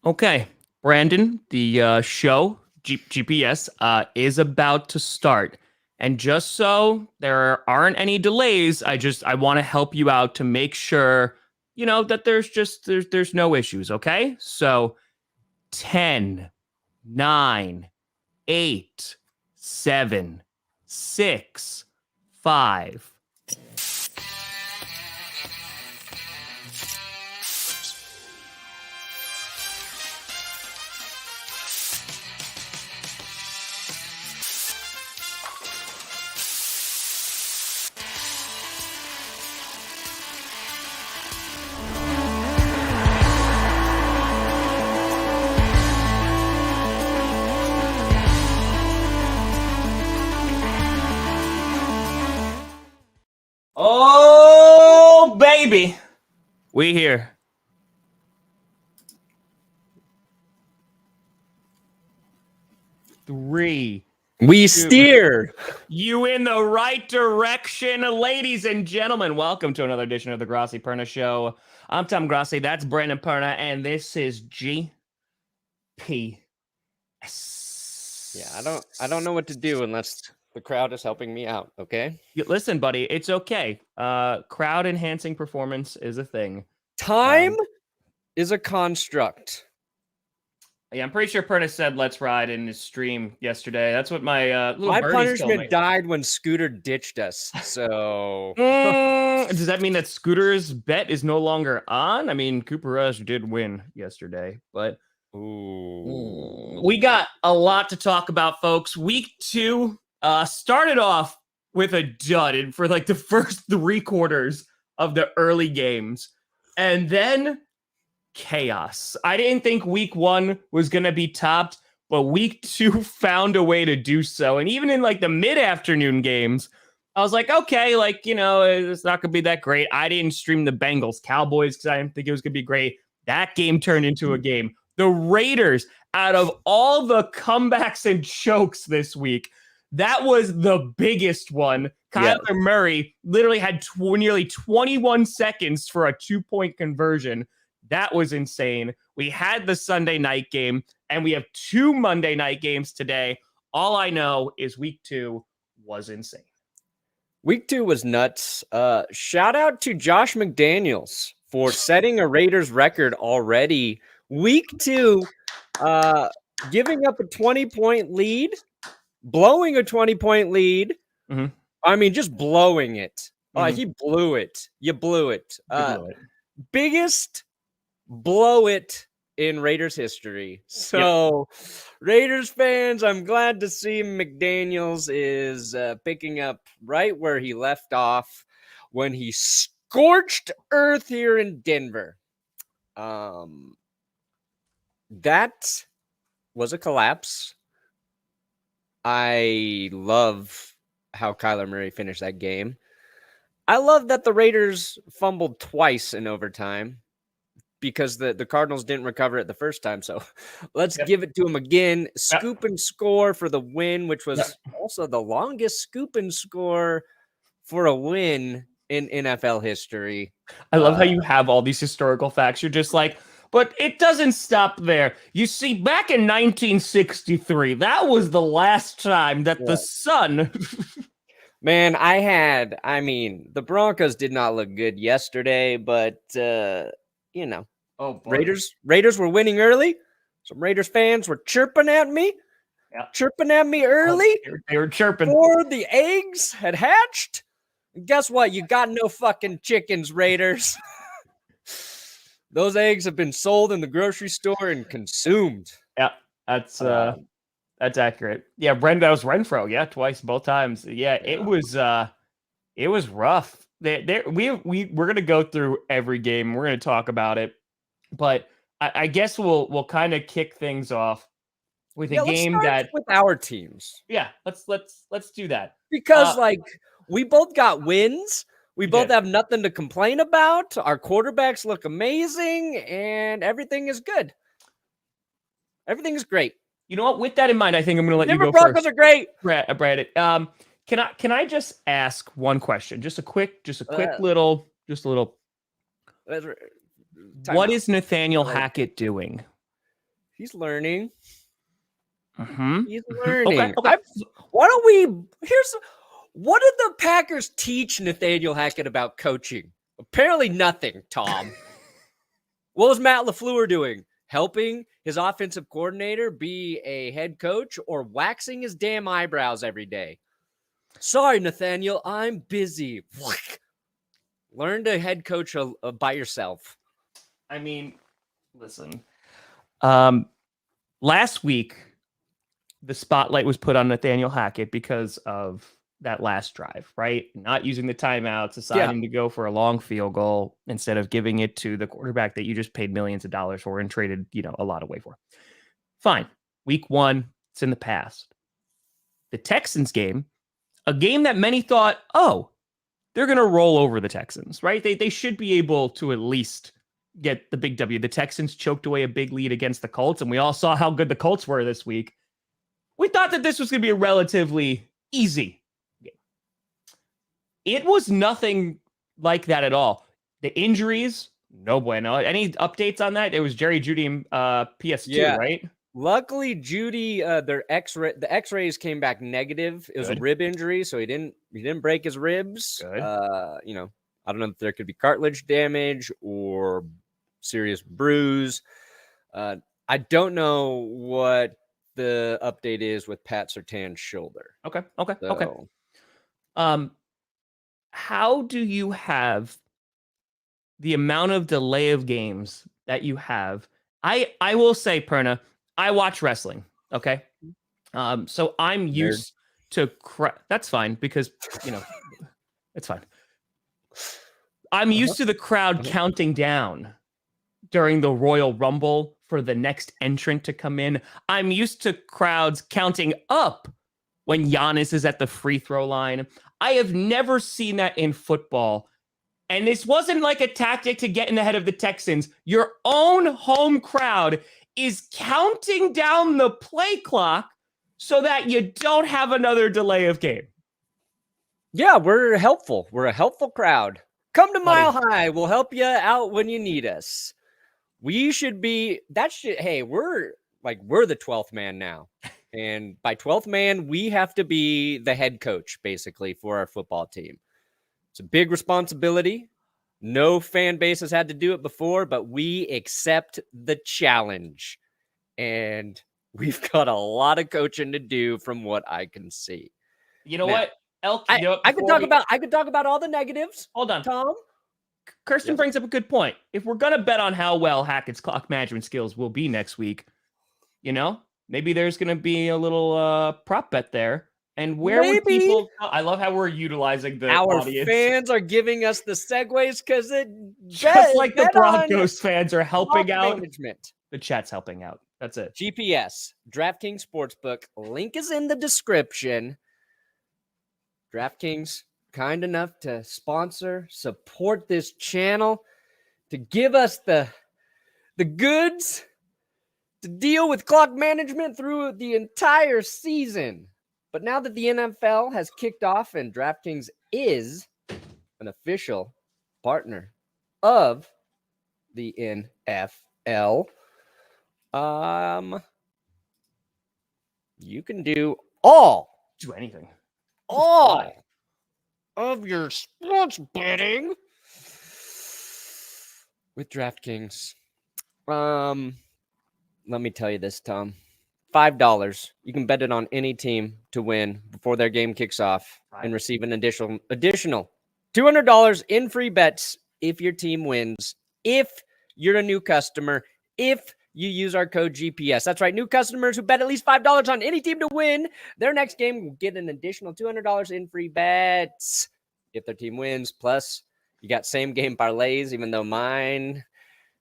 Okay, Brandon, the show GPS is about to start, and just so there aren't any delays, I want to help you out to make sure that there's no issues. Okay, so 10, 9, 8, 7, 6, 5. Oh, baby. We here. Three. We steer you in the right direction, ladies and gentlemen. Welcome to another edition of the Grossi Perna Show. I'm Tom Grossi. That's Brandon Perna, and this is GP. Yeah, I don't know what to do unless the crowd is helping me out. Okay. Listen, buddy, it's okay. Crowd enhancing performance is a thing. Time is a construct. Yeah, I'm pretty sure Perna said "Let's ride" in his stream yesterday. That's what my little my birdies told me. punishment died when Scooter ditched us. So does that mean that Scooter's bet is no longer on? I mean, Cooper Rush did win yesterday, but we got a lot to talk about, folks. Week 2 started off with a dud for like the first 3 quarters of the early games, and then chaos. I didn't think week 1 was going to be topped, but week 2 found a way to do so. And even in like the mid-afternoon games, I was like, okay, like, it's not going to be that great. I didn't stream the Bengals Cowboys because I didn't think it was going to be great. That game turned into a game. The Raiders, out of all the comebacks and chokes this week, that was the biggest one. Kyler Murray literally had nearly 21 seconds for a 2-point conversion. That was insane. We had the Sunday night game, and we have 2 Monday night games today. All I know is week 2 was insane. Week 2 was nuts. Shout out to Josh McDaniels for setting a Raiders record already. Week 2, giving up a 20-point lead, blowing a 20-point lead. Mm-hmm. I mean, just blowing it. He blew it. You blew it. Biggest blow it in Raiders history. So Raiders fans, I'm glad to see McDaniels is picking up right where he left off when he scorched earth here in Denver. That was a collapse. I love how Kyler Murray finished that game. I love that the Raiders fumbled twice in overtime, because the Cardinals didn't recover it the first time. So let's give it to him again. Scoop and score for the win, which was also the longest scoop and score for a win in NFL history. I love how you have all these historical facts. You're just like, but it doesn't stop there. You see, back in 1963, that was the last time that the sun... Man, the Broncos did not look good yesterday, but... Oh, Raiders were winning early. Some Raiders fans were chirping at me. Chirping at me early. They were chirping. Before the eggs had hatched. And guess what? You got no fucking chickens, Raiders. Those eggs have been sold in the grocery store and consumed. Yeah, that's accurate. Yeah, that was Renfro. Yeah, twice, both times. Yeah, it was rough. We're gonna go through every game. We're gonna talk about it. But I guess we'll kind of kick things off with a game that with our teams. Yeah, let's do that. Because we both got wins. We both have nothing to complain about. Our quarterbacks look amazing, and everything is good. Everything is great. You know what? With that in mind, I think I'm going to let you go Broncos first. Are great. Brandon, can I just ask one question? Just a quick little. What is Nathaniel Hackett doing? He's learning. Mm-hmm. He's learning. Okay. What did the Packers teach Nathaniel Hackett about coaching? Apparently nothing, Tom. What was Matt LaFleur doing? Helping his offensive coordinator be a head coach or waxing his damn eyebrows every day? Sorry, Nathaniel, I'm busy. Learn to head coach by yourself. I mean, listen. Last week, the spotlight was put on Nathaniel Hackett because of that last drive, right? Not using the timeouts, deciding to go for a long field goal instead of giving it to the quarterback that you just paid millions of dollars for and traded, a lot away for. Fine. Week 1, it's in the past. The Texans game, a game that many thought, they're going to roll over the Texans, right? They should be able to at least get the big W. The Texans choked away a big lead against the Colts, and we all saw how good the Colts were this week. We thought that this was going to be a relatively easy game. It was nothing like that at all. The injuries, no bueno. Any updates on that? It was Jerry Jeudy and PS2, right? Luckily, Jeudy, the X-rays came back negative. It was a rib injury, so he didn't break his ribs. Good. I don't know if there could be cartilage damage or serious bruise. I don't know what the update is with Pat Surtain's shoulder. Okay. How do you have the amount of delay of games that you have? I will say, Perna, I watch wrestling. Okay. So I'm used to that's fine because, it's fine. I'm used to the crowd counting down during the Royal Rumble for the next entrant to come in. I'm used to crowds counting up when Giannis is at the free throw line. I have never seen that in football. And this wasn't like a tactic to get in the head of the Texans. Your own home crowd is counting down the play clock so that you don't have another delay of game. Yeah, we're helpful. We're a helpful crowd. Come to Mile High. We'll help you out when you need us. We should be hey, we're the 12th man now. And by 12th man, we have to be the head coach basically for our football team. It's a big responsibility. No fan base has had to do it before, but we accept the challenge. And we've got a lot of coaching to do from what I can see. You know what? Elk, I could talk about all the negatives. Hold on, Tom. Kirsten brings up a good point. If we're gonna bet on how well Hackett's clock management skills will be next week, maybe there's gonna be a little prop bet there. And where would people? I love how we're utilizing the audience. Fans are giving us the segues because just like the Broncos fans are helping out. Management. The chat's helping out. That's it. GPS, DraftKings Sportsbook. Link is in the description. DraftKings, kind enough to support this channel, to give us the goods to deal with clock management through the entire season. But now that the NFL has kicked off and DraftKings is an official partner of the NFL, you can do anything. All of your sports betting with DraftKings. Let me tell you this, Tom. $5. You can bet it on any team to win before their game kicks off and receive an additional $200 in free bets if your team wins. If you're a new customer, if you use our code GPS. That's right. New customers who bet at least $5 on any team to win their next game will get an additional $200 in free bets if their team wins. Plus, you got same game parlays, even though mine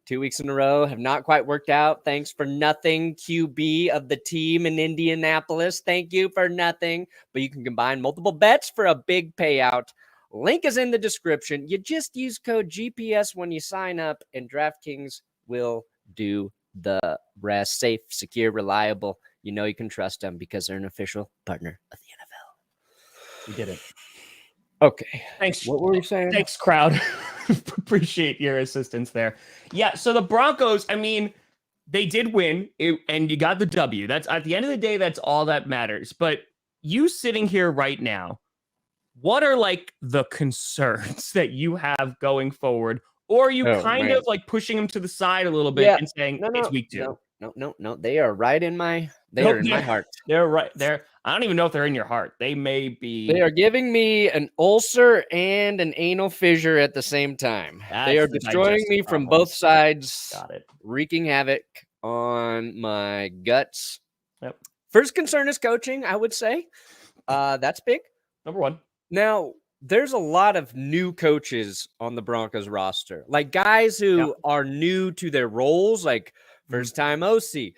2 weeks in a row have not quite worked out. Thanks for nothing, QB of the team in Indianapolis. Thank you for nothing. But you can combine multiple bets for a big payout. Link is in the description. You just use code GPS when you sign up, and DraftKings will do the rest. Safe, secure, reliable. You know you can trust them because they're an official partner of the NFL. We did it. Okay. Thanks. What were you saying? Thanks, crowd. Appreciate your assistance there. Yeah, so the Broncos, I mean, they did win, and you got the W. That's at the end of the day, that's all that matters. But you sitting here right now, what are like the concerns that you have going forward? Or are you kind of like pushing them to the side a little bit and saying it's week 2? No. They are right in my my heart. They're right there. I don't even know if they're in your heart. They may be. They are giving me an ulcer and an anal fissure at the same time. They are destroying me from both sides. Got it. Wreaking havoc on my guts. Yep. First concern is coaching, I would say. That's big. Number 1. Now, there's a lot of new coaches on the Broncos roster, like guys who are new to their roles, like first-time OC,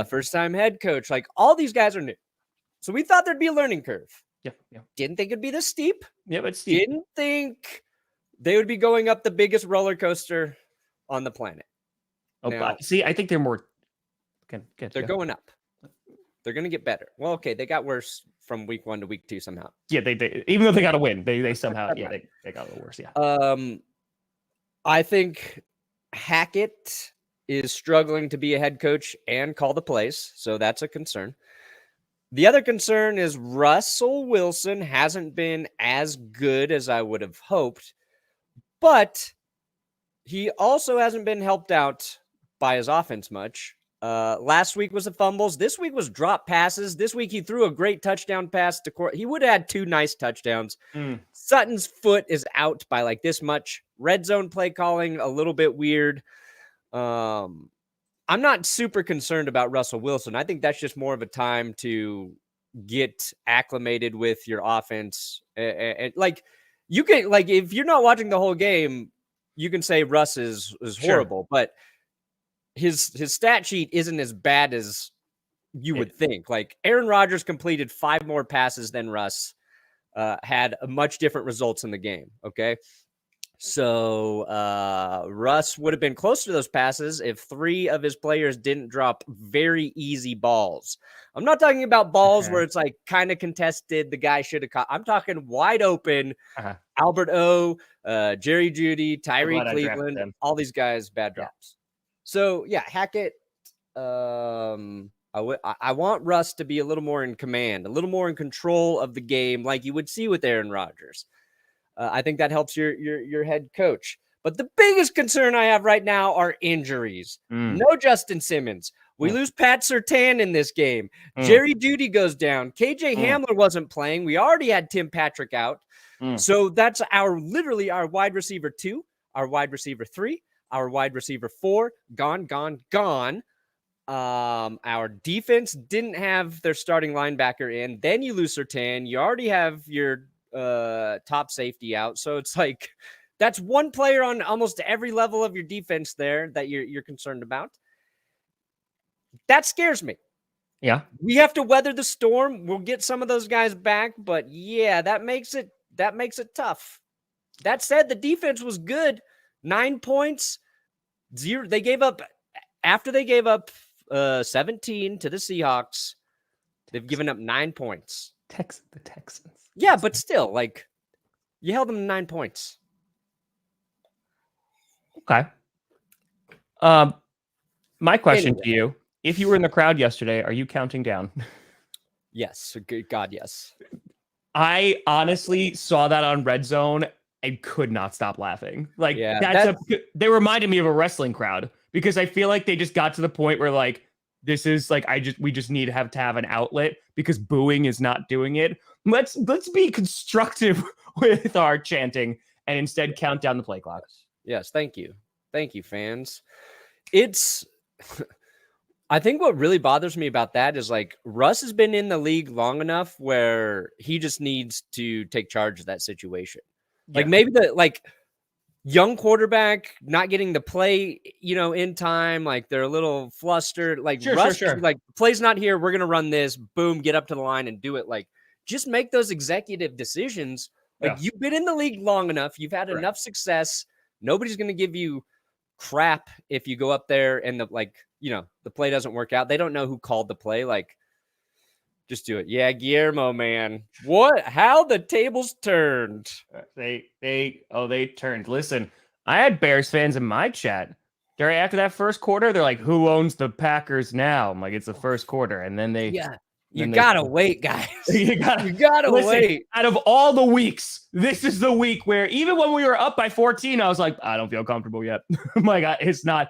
first-time head coach. Like all these guys are new. So we thought there'd be a learning curve. Yeah. Didn't think it'd be this steep. Yeah, but steep. Didn't think they would be going up the biggest roller coaster on the planet. Oh, now, see, I think they're more. They're going up. They're going to get better. Well, okay, they got worse from week 1 to week 2 somehow. Yeah, they even though they got a win, they somehow they got a little worse. Yeah. I think Hackett is struggling to be a head coach and call the plays, so that's a concern. The other concern is Russell Wilson hasn't been as good as I would have hoped, but he also hasn't been helped out by his offense much. Last week was the fumbles. This week was drop passes. This week he threw a great touchdown pass to Court. He would have had 2 nice touchdowns. Sutton's foot is out by like this much. Red zone play calling, a little bit weird. I'm not super concerned about Russell Wilson. I think that's just more of a time to get acclimated with your offense. And like you can, like, if you're not watching the whole game, you can say Russ is horrible, but his stat sheet isn't as bad as you would think. Like Aaron Rodgers completed 5 more passes than Russ, had a much different results in the game. Okay. So Russ would have been close to those passes if 3 of his players didn't drop very easy balls. I'm not talking about balls where it's like kind of contested. The guy should have caught. I'm talking wide open. Albert O, Jerry Jeudy, Tyree Cleveland, all these guys, bad drops. So yeah, Hackett. I want Russ to be a little more in command, a little more in control of the game, like you would see with Aaron Rodgers. I think that helps your head coach. But the biggest concern I have right now are injuries. No Justin Simmons. We lose Pat Surtain in this game. Jerry Jeudy goes down. KJ Hamler wasn't playing. We already had Tim Patrick out. So that's literally our wide receiver 2, our wide receiver 3, our wide receiver 4, gone. Our defense didn't have their starting linebacker in. Then you lose Surtain. You already have your top safety out. So it's like that's one player on almost every level of your defense there that you're concerned about. That scares me. Yeah. We have to weather the storm. We'll get some of those guys back, but yeah, that makes it tough. That said, the defense was good. 9 points. 0. They gave up after they gave up 17 to the Seahawks. They've given up 9 points. The Texans. Yeah, but still, like, you held them to 9 points. Okay. My question to you, if you were in the crowd yesterday, are you counting down? Yes. Good God, yes. I honestly saw that on Red Zone and could not stop laughing. Like, they reminded me of a wrestling crowd because I feel like they just got to the point where, like, this is like, we just need to have an outlet because booing is not doing it. Let's be constructive with our chanting and instead count down the play clock. Yes. Thank you. Thank you, fans. I think what really bothers me about that is like Russ has been in the league long enough where he just needs to take charge of that situation. Yeah. Like maybe young quarterback not getting the play, in time, like they're a little flustered. Like Russ, like play's not here. We're going to run this, boom, get up to the line and do it. Like just make those executive decisions. Like you've been in the league long enough. You've had enough success. Nobody's going to give you crap if you go up there and the play doesn't work out. They don't know who called the play. Like, just do it. Yeah, Guillermo, man. How the tables turned. They turned. Listen, I had Bears fans in my chat after that first quarter, they're like, "Who owns the Packers now?" I'm like, "It's the first quarter," and then they, you gotta wait, guys. you gotta listen, wait. Out of all the weeks, this is the week where even when we were up by 14, I was like, I don't feel comfortable yet. My God, it's not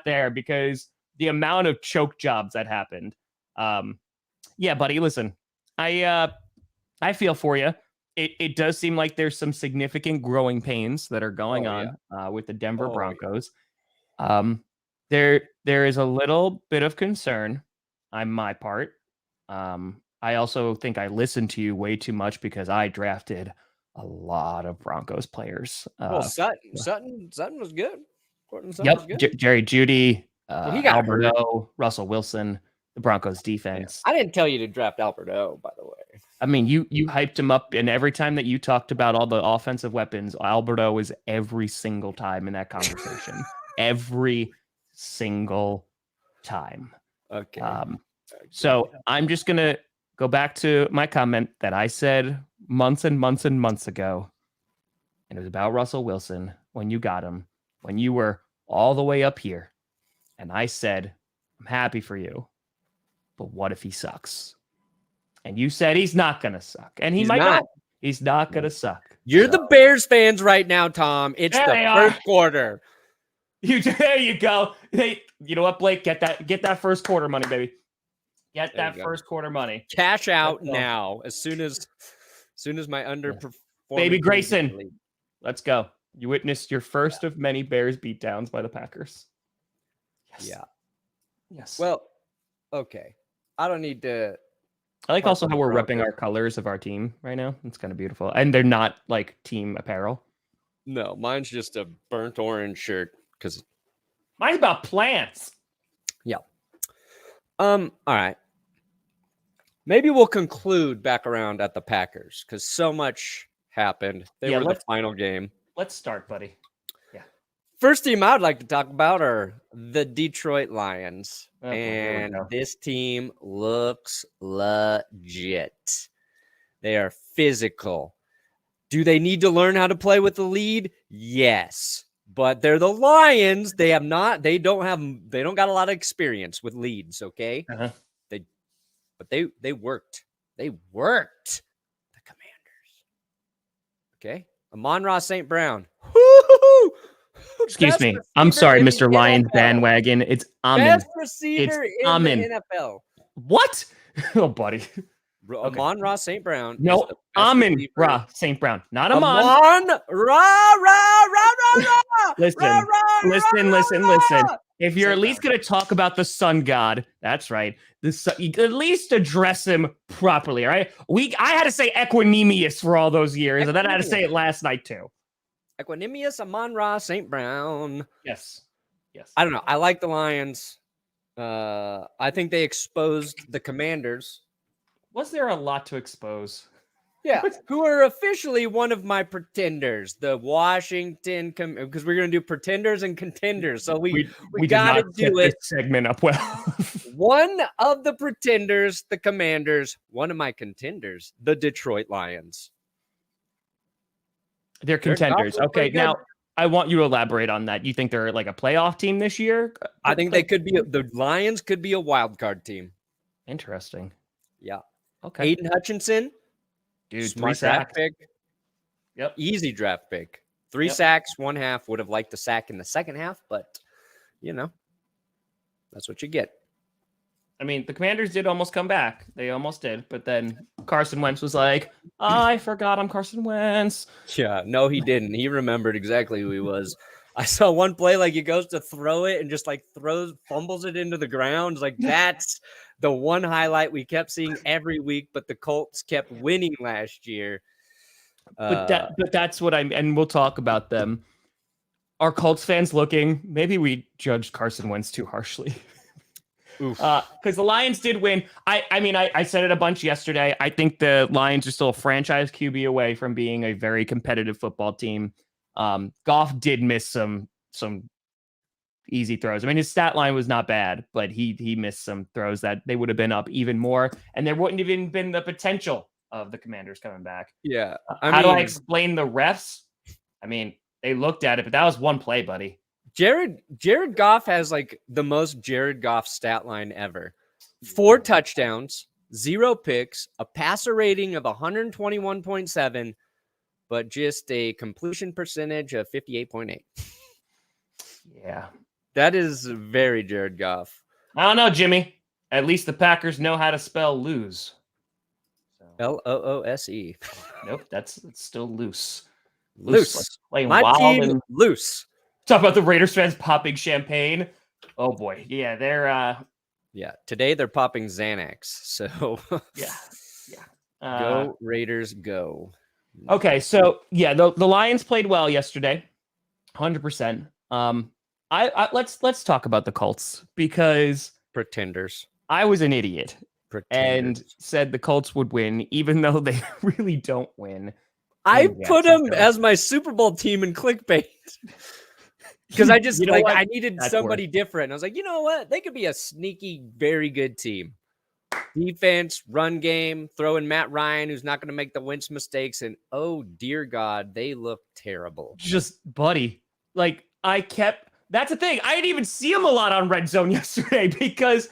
there because the amount of choke jobs that happened. Yeah, buddy, listen, I feel for you. It does seem like there's some significant growing pains that are going on with the Denver Broncos. There is a little bit of concern on my part. I also think I listened to you way too much because I drafted a lot of Broncos players. Sutton was good. Was good. Jerry Jeudy, he got Alberto, Russell Wilson, the Broncos defense. I didn't tell you to draft Alberto, by the way. I mean, you hyped him up, and every time that you talked about all the offensive weapons, Alberto was every single time in that conversation. Every single time. Okay. So I'm just going to go back to my comment that I said months and months and months ago. And it was about Russell Wilson when you got him, when you were all the way up here. And I said, I'm happy for you. But what if he sucks? And you said he's not going to suck. And he's not. He's not going to suck. You're the Bears fans right now, Tom. It's the first quarter. There you go. Hey, you know what, Blake? Get that first quarter money, baby. Get that first quarter money. Cash out now. As soon as my underperformance. Baby Grayson, let's go. You witnessed your first of many Bears beatdowns by the Packers. Yes. Yeah. Yes. Well, okay. I don't need to. I like also how we're repping our colors of our team right now. It's kind of beautiful. And they're not like team apparel. No, mine's just a burnt orange shirt because mine's about plants. Yeah. All right. Maybe we'll conclude back around at the Packers because so much happened. They were the final game. Let's start, buddy. Yeah. First team I would like to talk about are the Detroit Lions. And this team looks legit. They are physical. Do they need to learn how to play with the lead? Yes. But they're the Lions. They don't got a lot of experience with leads, okay? Uh-huh. They worked. They worked the Commanders. Okay? Amon-Ra St. Brown. Woo-hoo-hoo! Excuse me. I'm sorry, Mr. Lions bandwagon. It's Amin. Best receiver in the NFL. What? Oh, buddy. Amon-Ra St. Brown. No, Amon-Ra St. Brown. Not Amon. Amon-Ra. Listen. If you're at least going to talk about the sun god, that's right. You at least address him properly, all right? I had to say Equanimous for all those years, and then I had to say it last night, too. Equanimous Amon-Ra St. Brown. Yes. I don't know. I like the Lions. I think they exposed the Commanders. Was there a lot to expose? Yeah, who are officially one of my pretenders, the Washington, because we're going to do pretenders and contenders. So we got to do it. This segment up well. One of the pretenders, the Commanders. One of my contenders, the Detroit Lions. They're contenders. Okay, now I want you to elaborate on that. You think they're like a playoff team this year? I think they could be. The Lions could be a wild card team. Interesting. Yeah. Okay. Aiden Hutchinson. Dude, smart draft pick. Yep. Easy draft pick. 3 sacks, 1 half. Would have liked the sack in the second half, but, that's what you get. I mean, the Commanders did almost come back. They almost did. But then Carson Wentz was like, I forgot I'm Carson Wentz. Yeah, no, he didn't. He remembered exactly who he was. I saw one play, like he goes to throw it and just like fumbles it into the ground. Like that's the one highlight we kept seeing every week, but the Colts kept winning last year. But that's what and we'll talk about them. Are Colts fans looking? Maybe we judged Carson Wentz too harshly. Because the Lions did win. I said it a bunch yesterday. I think the Lions are still a franchise QB away from being a very competitive football team. Goff did miss some easy throws. I mean, his stat line was not bad, but he missed some throws that they would have been up even more, and there wouldn't have even been the potential of the Commanders coming back. Yeah. How do I explain the refs? I mean, they looked at it, but that was one play, buddy. Jared Goff has like the most Jared Goff stat line ever. 4 touchdowns, 0 picks, a passer rating of 121.7, but just a completion percentage of 58.8. Yeah. That is very Jared Goff. I don't know, Jimmy. At least the Packers know how to spell lose. Loose. Nope, that's still loose. Loose. Like playing My wild team, and loose. talk about the Raiders fans popping champagne. Oh boy. Yeah, they're Yeah, today they're popping Xanax. So yeah. Go Raiders, go. Okay, so yeah, the Lions played well yesterday, 100%. Let's talk about the Colts because Pretenders. I was an idiot and Pretenders. said the Colts would win, even though they really don't win. I And put yes, them as my Super Bowl team in clickbait. Because I just I needed somebody different. I was like, you know what? They could be a sneaky, very good team. Defense, run game, throw in Matt Ryan, who's not going to make the Wentz mistakes. And oh, dear God, they look terrible. Just, buddy, like that's the thing. I didn't even see them a lot on Red Zone yesterday because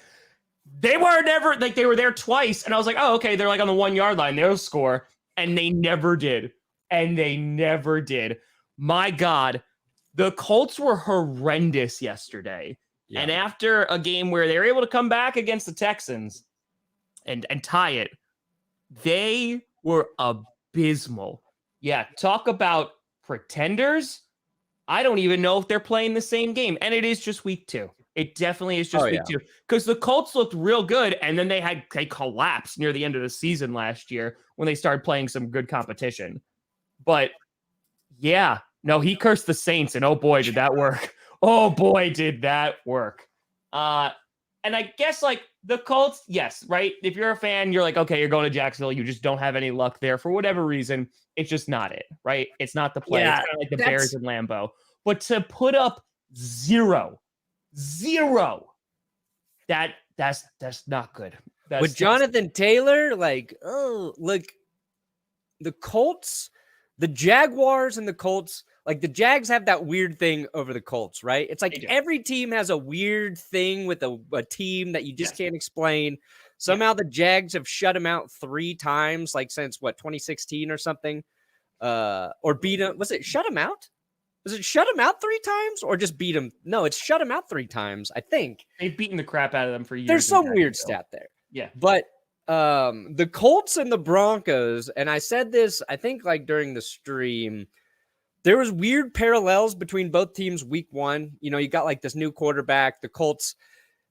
they were never, like, they were there twice. And I was like, oh, okay, they're like on the 1 yard line. They'll score. And they never did. My God, the Colts were horrendous yesterday. Yeah. And after a game where they were able to come back against the Texans and tie it, they were abysmal. Yeah, talk about pretenders. I don't even know if they're playing the same game. And it is just week 2. It definitely is just week 2. Because the Colts looked real good, and then they collapsed near the end of the season last year when they started playing some good competition. But yeah, no, he cursed the Saints, and oh boy, did that work. Oh boy, did that work. And I guess like the Colts, yes, right? If you're a fan, you're like, okay, you're going to Jacksonville. You just don't have any luck there for whatever reason. It's just not it, right? It's not the play. Yeah, it's kind of like the Bears in Lambeau. But to put up 0, that's not good. With Jonathan Taylor, like, oh, look, the Colts, the Jaguars and the Colts, like the Jags have that weird thing over the Colts, right? It's like every team has a weird thing with a team that you just can't explain. Somehow the Jags have shut them out 3 times, like since 2016 or something, or beat them. Was it shut them out? Was it shut them out 3 times or just beat them? No, it's shut them out 3 times. I think they've beaten the crap out of them for years. There's some weird stat there. Yeah, but the Colts and the Broncos, and I said this, I think like during the stream, there was weird parallels between both teams week 1. You know, you got like this new quarterback. The Colts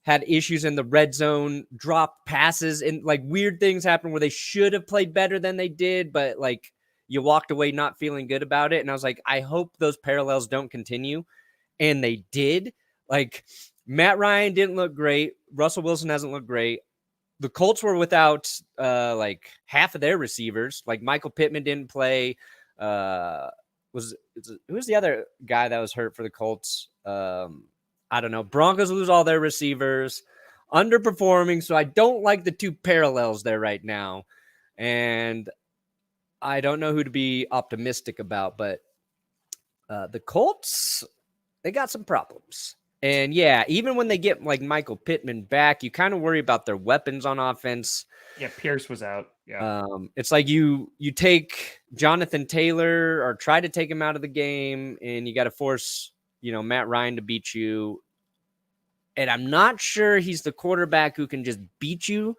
had issues in the red zone, dropped passes, and like weird things happened where they should have played better than they did, but like you walked away not feeling good about it. And I was like, I hope those parallels don't continue. And they did. Like Matt Ryan didn't look great. Russell Wilson hasn't looked great. The Colts were without like half of their receivers. Like Michael Pittman didn't play. Who was the other guy that was hurt for the Colts? I don't know. Broncos lose all their receivers, underperforming. So I don't like the 2 parallels there right now. And I don't know who to be optimistic about, but the Colts, they got some problems. And yeah, even when they get like Michael Pittman back, you kind of worry about their weapons on offense. Yeah, Pierce was out. Yeah. It's like you take Jonathan Taylor or try to take him out of the game, and you got to force, Matt Ryan to beat you. And I'm not sure he's the quarterback who can just beat you.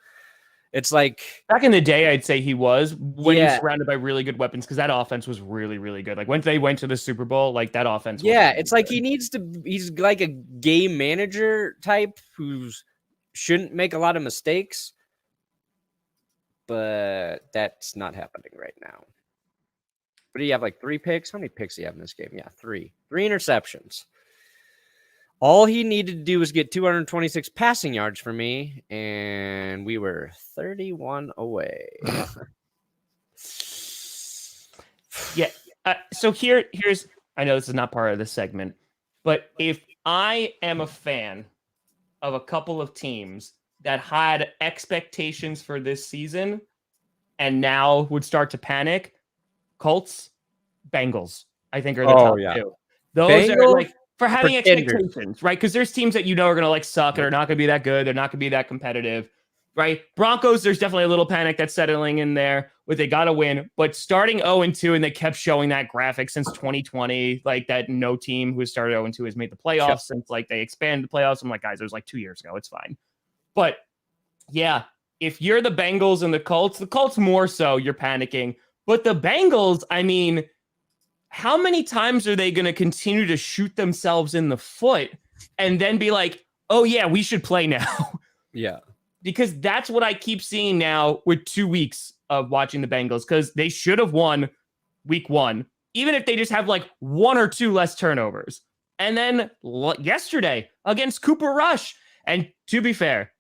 It's like back in the day, I'd say he was when he's surrounded by really good weapons, because that offense was really, really good. Like when they went to the Super Bowl, like that offense. Yeah, it's like he's like a game manager type who shouldn't make a lot of mistakes, but that's not happening right now. But do you have like 3 picks? How many picks do you have in this game? Yeah, 3 interceptions. All he needed to do was get 226 passing yards for me, and we were 31 away. Yeah. So here's, I know this is not part of this segment, but if I am a fan of a couple of teams that had expectations for this season and now would start to panic, Colts, Bengals, I think are the top 2. Those Bengals, are like for having Pretenders. expectations, right? Because there's teams that are going to like suck and are not going to be that good. They're not going to be that competitive, right? Broncos, there's definitely a little panic that's settling in there with they got to win. But starting 0-2, and they kept showing that graphic since 2020, like that no team who started 0-2 has made the playoffs since like they expanded the playoffs. I'm like, guys, it was like 2 years ago. It's fine. But yeah, if you're the Bengals and the Colts more so, you're panicking. But the Bengals, I mean, how many times are they going to continue to shoot themselves in the foot and then be like, oh, yeah, we should play now? Yeah. Because that's what I keep seeing now with 2 weeks of watching the Bengals, because they should have won week 1, even if they just have like 1 or 2 less turnovers. And then yesterday against Cooper Rush. And to be fair,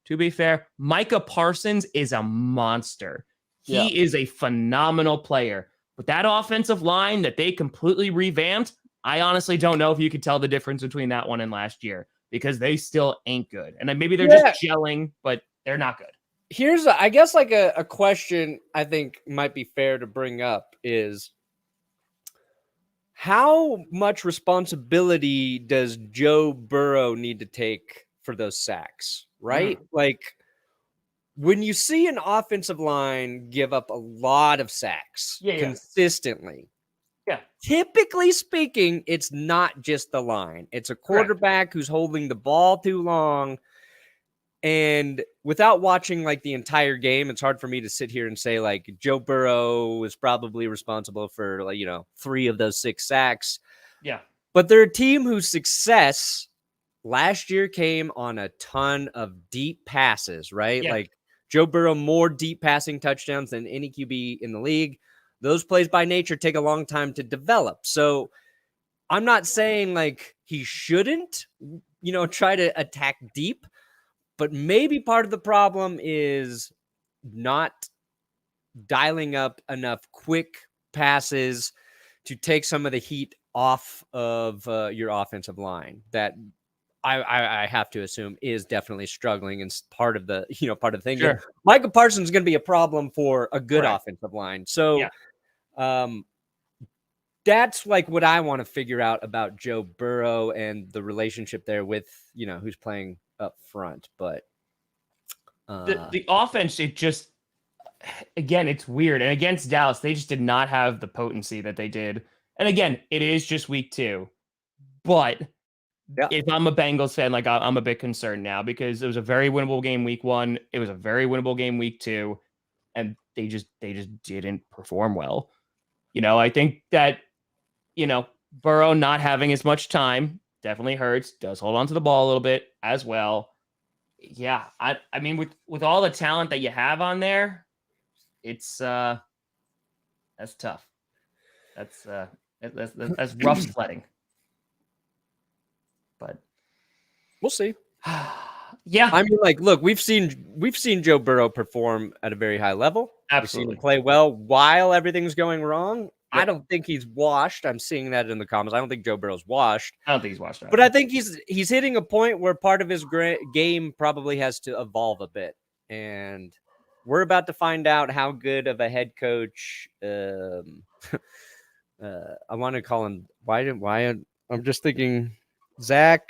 Micah Parsons is a monster. He is a phenomenal player. But that offensive line that they completely revamped, I honestly don't know if you could tell the difference between that one and last year, because they still ain't good. And then maybe they're just gelling, but they're not good. Here's, I guess, like a question I think might be fair to bring up is, how much responsibility does Joe Burrow need to take for those sacks, right? Like, when you see an offensive line give up a lot of sacks consistently, typically speaking, it's not just the line. It's a quarterback who's holding the ball too long. And without watching like the entire game, it's hard for me to sit here and say like Joe Burrow is probably responsible for, like, 3 of those 6 sacks. Yeah. But they're a team whose success last year came on a ton of deep passes, right? Yeah. Like Joe Burrow, more deep passing touchdowns than any QB in the league. Those plays by nature take a long time to develop. So I'm not saying like he shouldn't, try to attack deep, but maybe part of the problem is not dialing up enough quick passes to take some of the heat off of your offensive line that I have to assume is definitely struggling, and part of the thing. Sure. Micah Parsons is going to be a problem for a good offensive line. So that's like what I want to figure out about Joe Burrow and the relationship there with, who's playing up front. But the offense, it just, again, it's weird. And against Dallas, they just did not have the potency that they did. And again, it is just week 2. But if I'm a Bengals fan, like I'm a bit concerned now, because it was a very winnable game week 1. It was a very winnable game week 2. And they just didn't perform well. I think that, Burrow not having as much time definitely hurts, does hold on to the ball a little bit as well. Yeah. I mean, with all the talent that you have on there, it's that's tough. That's rough sledding. But we'll see. Yeah. I mean, like, look, we've seen Joe Burrow perform at a very high level. Absolutely. We've seen him play well while everything's going wrong. Yep. I don't think he's washed. I'm seeing that in the comments. I don't think Joe Burrow's washed. I don't think he's washed. But I think he's hitting a point where part of his game probably has to evolve a bit. And we're about to find out how good of a head coach I want to call him. Why I'm just thinking Zach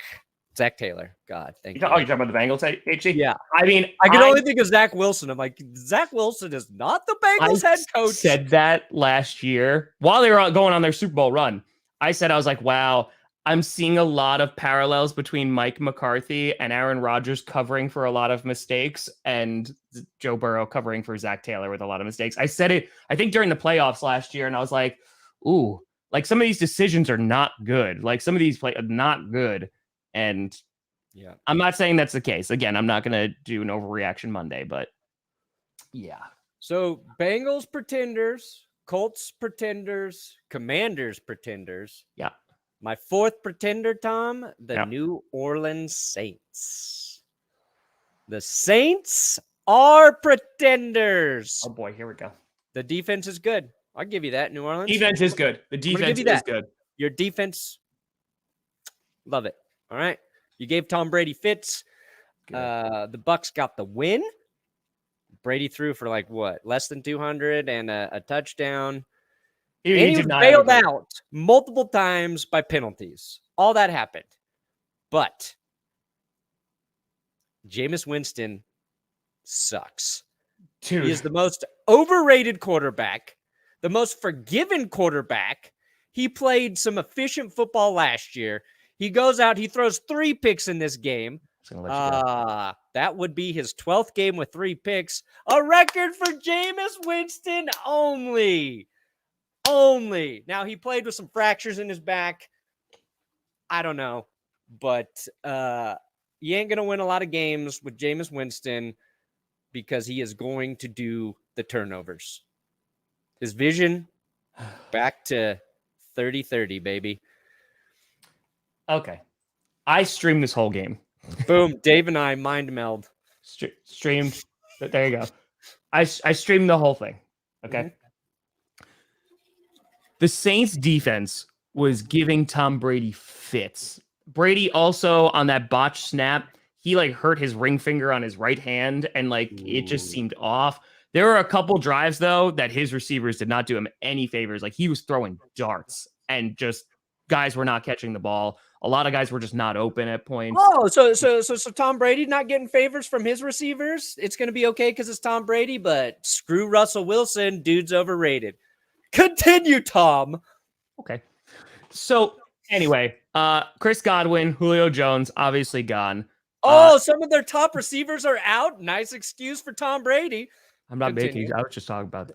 Taylor. God, thank you. Oh, you're talking about the Bengals, HG? Yeah. I mean, I can only think of Zach Wilson. I'm like, Zach Wilson is not the Bengals head coach. I said that last year while they were going on their Super Bowl run. I was like, wow, I'm seeing a lot of parallels between Mike McCarthy and Aaron Rodgers covering for a lot of mistakes and Joe Burrow covering for Zach Taylor with a lot of mistakes. I said it, I think, during the playoffs last year, and I was like, ooh, like some of these decisions are not good. Like some of these plays are not good. And yeah, I'm not saying that's the case. Again, I'm not going to do an overreaction Monday, but yeah. So Bengals pretenders, Colts pretenders, Commanders pretenders. Yeah. My 4th pretender, Tom, the New Orleans Saints. The Saints are pretenders. Oh boy, here we go. The defense is good. I'll give you that, New Orleans. Defense is good. The defense is good. Your defense, love it. All right. You gave Tom Brady fits. The Bucs got the win. Brady threw for like what? Less than 200 and a touchdown. He was bailed out multiple times by penalties. All that happened. But Jameis Winston sucks. Dude. He is the most overrated quarterback, the most forgiven quarterback. He played some efficient football last year. He goes out, he throws 3 picks in this game. That would be his 12th game with 3 picks. A record for Jameis Winston only. Now, he played with some fractures in his back. I don't know. But you ain't going to win a lot of games with Jameis Winston because he is going to do the turnovers. His vision, back to 30-30, baby. Okay. I streamed this whole game. Boom. Dave and I mind meld. Streamed. There you go. I streamed the whole thing. Okay. Mm-hmm. The Saints defense was giving Tom Brady fits. Brady also on that botched snap, he like hurt his ring finger on his right hand and like it just seemed off. There were a couple drives though that his receivers did not do him any favors. Like he was throwing darts and just guys were not catching the ball. A lot of guys were just not open at points. Oh, so Tom Brady not getting favors from his receivers? It's going to be okay because it's Tom Brady, but screw Russell Wilson. Dude's overrated. Continue, Tom. Okay. So anyway, Chris Godwin, Julio Jones, obviously gone. Some of their top receivers are out. Nice excuse for Tom Brady. I'm not making. I was just talking about.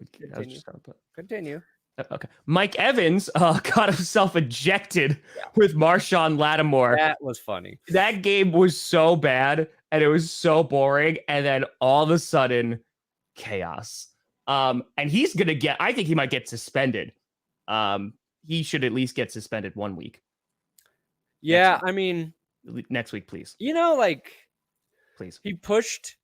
Continue. Okay. Mike Evans got himself ejected with Marshawn Lattimore. That was funny. That game was so bad and it was so boring. And then all of a sudden, chaos. And he's going to get, I think he might get suspended. He should at least get suspended 1 week. Yeah, I mean. Next week, please. You know, like. Please. He pushed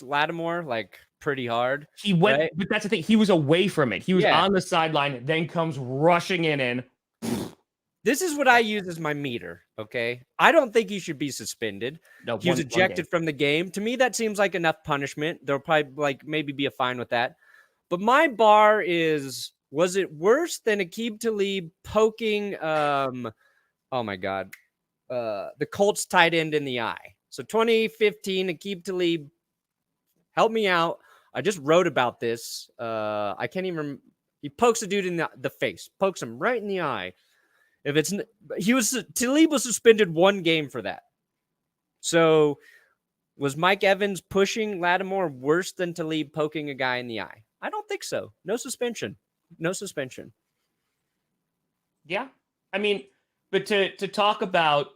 Lattimore like pretty hard. He went, right? But that's the thing. He was away from it. He was on the sideline, then comes rushing in. This is what I use as my meter. Okay, I don't think he should be suspended. No, he was ejected from the game. To me, that seems like enough punishment. There'll probably maybe be a fine with that. But my bar is: was it worse than Aqib Talib poking? Oh my God, the Colts tight end in the eye. So 2015, Aqib Talib, help me out. I just wrote about this. I can't even remember. He pokes a dude in the face, pokes him right in the eye. Talib was suspended 1 game for that. So was Mike Evans pushing Lattimore worse than Talib poking a guy in the eye? I don't think so. No suspension. Yeah. I mean, but to talk about,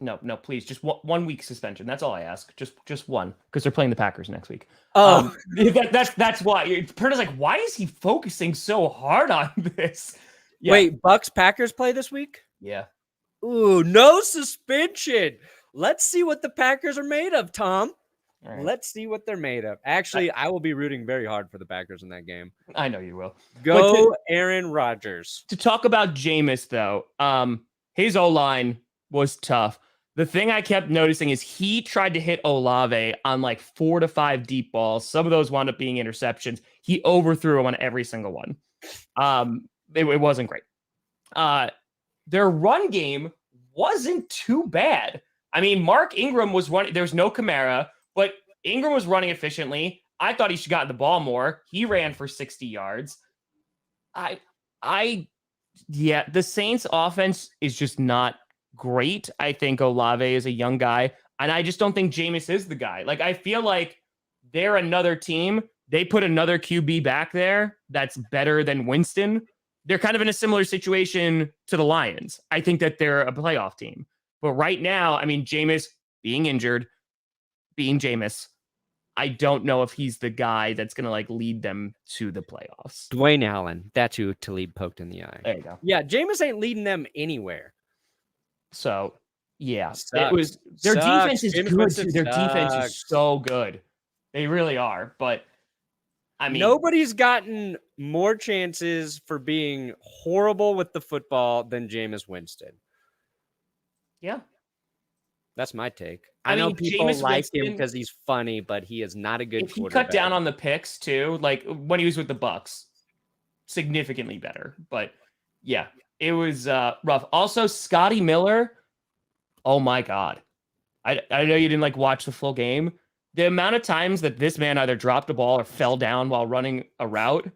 No, please. Just 1 week suspension. That's all I ask. Just one, because they're playing the Packers next week. Oh, that's why. Perna's like, why is he focusing so hard on this? Yeah. Wait, Bucs Packers play this week? Yeah. Ooh, no suspension. Let's see what the Packers are made of, Tom. Right. Let's see what they're made of. Actually, I will be rooting very hard for the Packers in that game. I know you will. Go Aaron Rodgers. To talk about Jameis, though, his O-line was tough. The thing I kept noticing is he tried to hit Olave on like 4 to 5 deep balls. Some of those wound up being interceptions. He overthrew him on every single one. It wasn't great. Their run game wasn't too bad. I mean, Mark Ingram was running. There's no Kamara, but Ingram was running efficiently. I thought he should have gotten the ball more. He ran for 60 yards. The Saints offense is just not great. I think Olave is a young guy, and I just don't think Jameis is the guy. Like, I feel like they're another team. They put another QB back there that's better than Winston. They're kind of in a similar situation to the Lions. I think that they're a playoff team. But right now, I mean, Jameis being injured, being Jameis, I don't know if he's the guy that's going to like lead them to the playoffs. Dwayne Allen, that's who Talib poked in the eye. There you go. Yeah, Jameis ain't leading them anywhere. So, yeah, it was their defense is good. Their defense is so good. They really are. But I mean, nobody's gotten more chances for being horrible with the football than Jameis Winston. Yeah. That's my take. I know people Jameis like Winston, him because he's funny, but he is not a good quarterback. He cut down on the picks too, like when he was with the Bucs, significantly better. But yeah, It was rough. Also, Scotty Miller. Oh my God. I know you didn't watch the full game. The amount of times that this man either dropped a ball or fell down while running a route.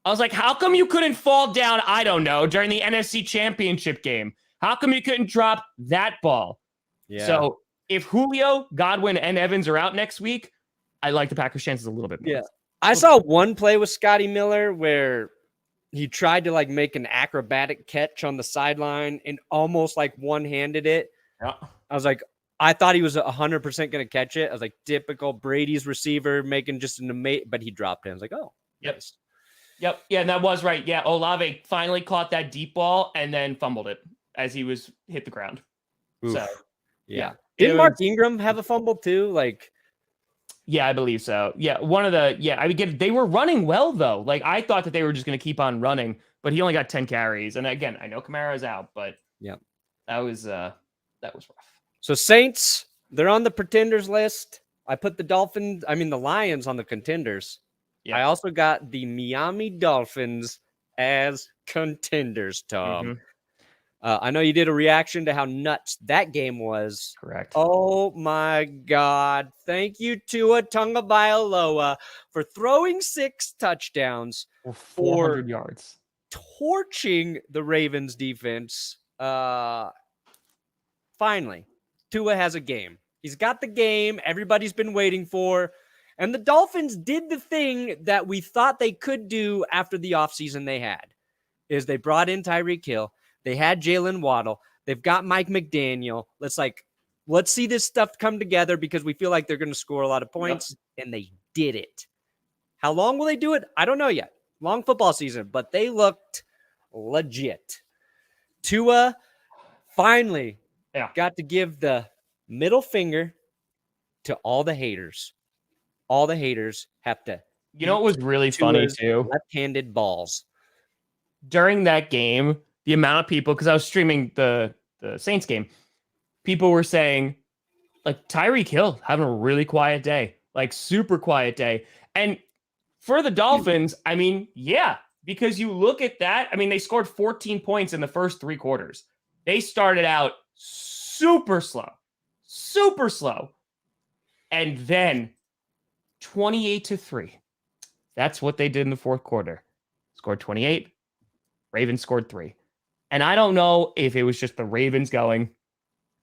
I was like, how come you couldn't fall down? I don't know. During the NFC Championship game, how come you couldn't drop that ball? Yeah. So if Julio, Godwin, and Evans are out next week, I like the Packers' chances a little bit more. Yeah. I saw one play with Scotty Miller where he tried to make an acrobatic catch on the sideline and almost one-handed it. Yeah. I was like, I thought he was 100% going to catch it. I was like, typical Brady's receiver making just an amazing, but he dropped it. I was like, oh, yep. Nice. Yep. Yeah, and that was right. Yeah, Olave finally caught that deep ball and then fumbled it as he was hit the ground. Oof. So, yeah. Didn't Mark Ingram have a fumble too? Yeah, I believe so. Yeah, they were running well though. I thought that they were just going to keep on running, but he only got 10 carries. And again, I know Kamara's out, but yeah, that was rough. So Saints, they're on the pretenders list. I put the Lions on the contenders. Yeah. I also got the Miami Dolphins as contenders, Tom. Mm-hmm. I know you did a reaction to how nuts that game was. Correct. Oh, my God. Thank you, Tua Tagovailoa, for throwing 6 touchdowns. 400 yards. Torching the Ravens defense. Finally, Tua has a game. He's got the game everybody's been waiting for. And the Dolphins did the thing that we thought they could do after the offseason they had, is they brought in Tyreek Hill. They had Jalen Waddle. They've got Mike McDaniel. Let's see this stuff come together because we feel like they're going to score a lot of points, and they did it. How long will they do it? I don't know yet. Long football season, but they looked legit. Tua finally got to give the middle finger to all the haters. All the haters have to. You know what was really funny too? Left-handed balls. During that game, the amount of people, because I was streaming the Saints game, people were saying, Tyreek Hill having a really quiet day, super quiet day. And for the Dolphins, yeah, because you look at that, they scored 14 points in the first 3 quarters. They started out super slow. And then 28-3. That's what they did in the fourth quarter. Scored 28. Ravens scored 3. And I don't know if it was just the Ravens going,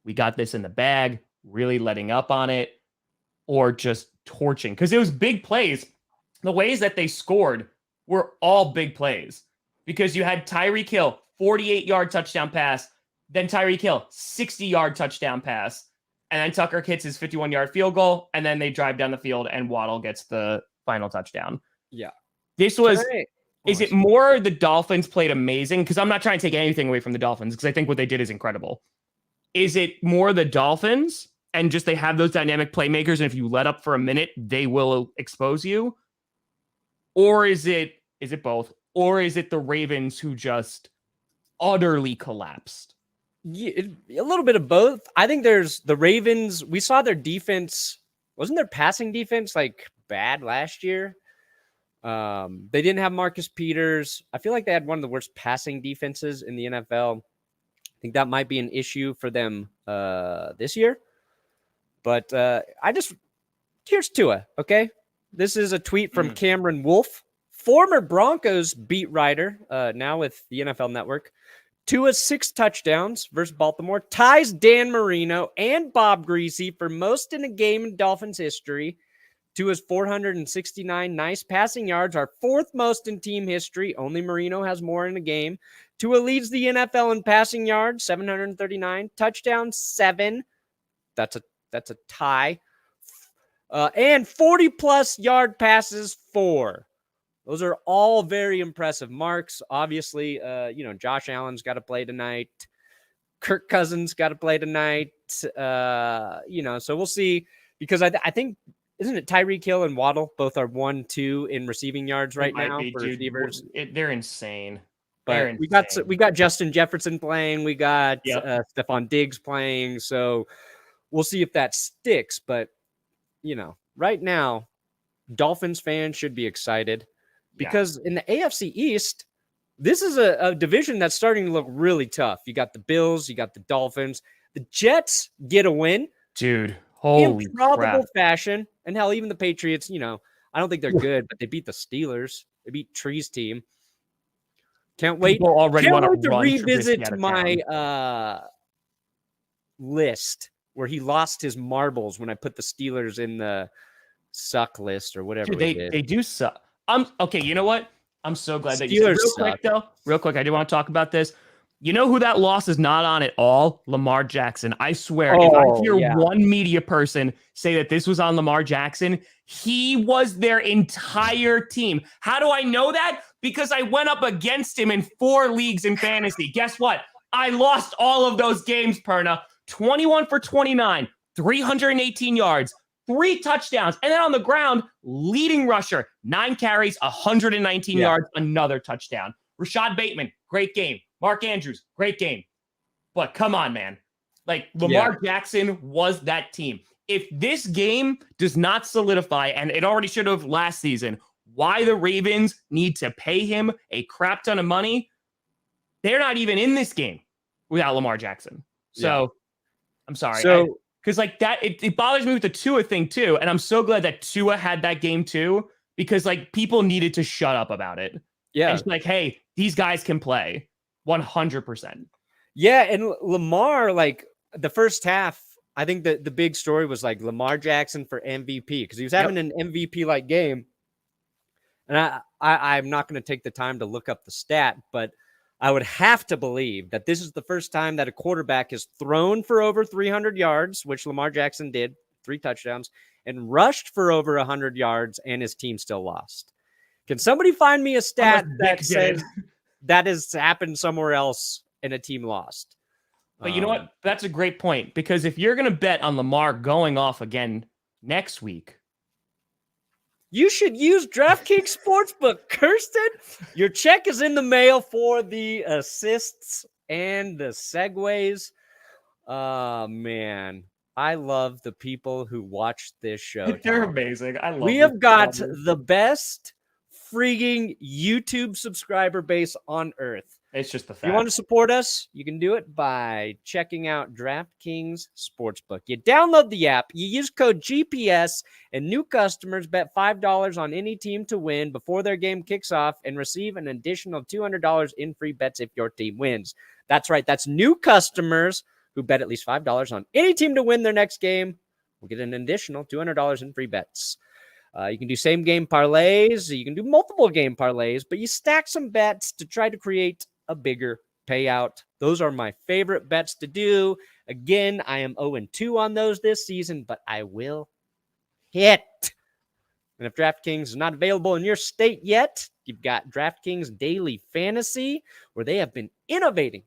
we got this in the bag, really letting up on it, or just torching. Because it was big plays. The ways that they scored were all big plays. Because you had Tyreek Hill, 48-yard touchdown pass. Then Tyreek Hill, 60-yard touchdown pass. And then Tucker hits his 51-yard field goal. And then they drive down the field and Waddle gets the final touchdown. Yeah. This was... Is it more the Dolphins played amazing? Because I'm not trying to take anything away from the Dolphins, because I think what they did is incredible. Is it more the Dolphins and just they have those dynamic playmakers, and if you let up for a minute, they will expose you? Or is it both? Or is it the Ravens who just utterly collapsed? Yeah, a little bit of both. I think there's the Ravens. We saw their defense. Wasn't their passing defense bad last year? They didn't have Marcus Peters. I feel like they had one of the worst passing defenses in the NFL. I think that might be an issue for them this year. But here's Tua, okay? This is a tweet from Cameron Wolf, former Broncos beat writer, now with the NFL Network. Tua's 6 touchdowns versus Baltimore ties Dan Marino and Bob Greasy for most in a game in Dolphins history. Tua's 469 nice passing yards are 4th most in team history. Only Marino has more in a game. Tua leads the NFL in passing yards, 739. Touchdowns, 7. That's a tie. And 40-plus yard passes, 4. Those are all very impressive marks. Obviously, Josh Allen's got to play tonight. Kirk Cousins got to play tonight. So we'll see. Because I think, isn't it Tyreek Hill and Waddle both are 1-2 in receiving yards right now for receivers? They're insane. But we got Justin Jefferson playing. We got Stephon Diggs playing. So we'll see if that sticks. But, right now, Dolphins fans should be excited because in the AFC East, this is a division that's starting to look really tough. You got the Bills, you got the Dolphins. The Jets get a win. Dude, holy improbable crap. fashion. And hell, even the Patriots, I don't think they're good, but they beat the Steelers. They beat Tree's team. Can't wait. People already Can't want wait to to run revisit Trubisky out of my town. List where he lost his marbles when I put the Steelers in the suck list or whatever. Dude, they do suck. Okay, you know what? I'm so glad that you Steelers said real quick, I do want to talk about this. You know who that loss is not on at all? Lamar Jackson. I swear, if I hear one media person say that this was on Lamar Jackson, he was their entire team. How do I know that? Because I went up against him in 4 leagues in fantasy. Guess what? I lost all of those games, Perna. 21 for 29, 318 yards, 3 touchdowns. And then on the ground, leading rusher, 9 carries, 119 yards, another touchdown. Rashad Bateman, great game. Mark Andrews, great game. But come on, man. Like, Lamar Jackson was that team. If this game does not solidify, and it already should have last season, why the Ravens need to pay him a crap ton of money, they're not even in this game without Lamar Jackson. So, I'm sorry. So, because like that, it bothers me with the Tua thing too. And I'm so glad that Tua had that game too, because like people needed to shut up about it. Yeah. And it's like, hey, these guys can play 100%. Yeah. And Lamar, like the first half, I think that the big story was like Lamar Jackson for MVP because he was having an MVP like game. And I'm not going to take the time to look up the stat, but I would have to believe that this is the first time that a quarterback has thrown for over 300 yards, which Lamar Jackson did, 3 touchdowns, and rushed for over 100 yards, and his team still lost. Can somebody find me a stat that says that has happened somewhere else and a team lost? But you know what? That's a great point, because if you're going to bet on Lamar going off again next week, you should use DraftKings Sportsbook. Kirsten, your check is in the mail for the assists and the segues. Man, I love the people who watch this show. They're amazing. I love. We have got the best freaking YouTube subscriber base on earth. It's just the fact. If you want to support us, you can do it by checking out DraftKings Sportsbook. You download the app, you use code GPS, and new customers bet $5 on any team to win before their game kicks off and receive an additional $200 in free bets if your team wins. That's right. That's new customers who bet at least $5 on any team to win their next game will get an additional $200 in free bets. You can do same game parlays. You can do multiple game parlays, but you stack some bets to try to create a bigger payout. Those are my favorite bets to do. Again, I am 0-2 on those this season, but I will hit. And if DraftKings is not available in your state yet, you've got DraftKings Daily Fantasy, where they have been innovating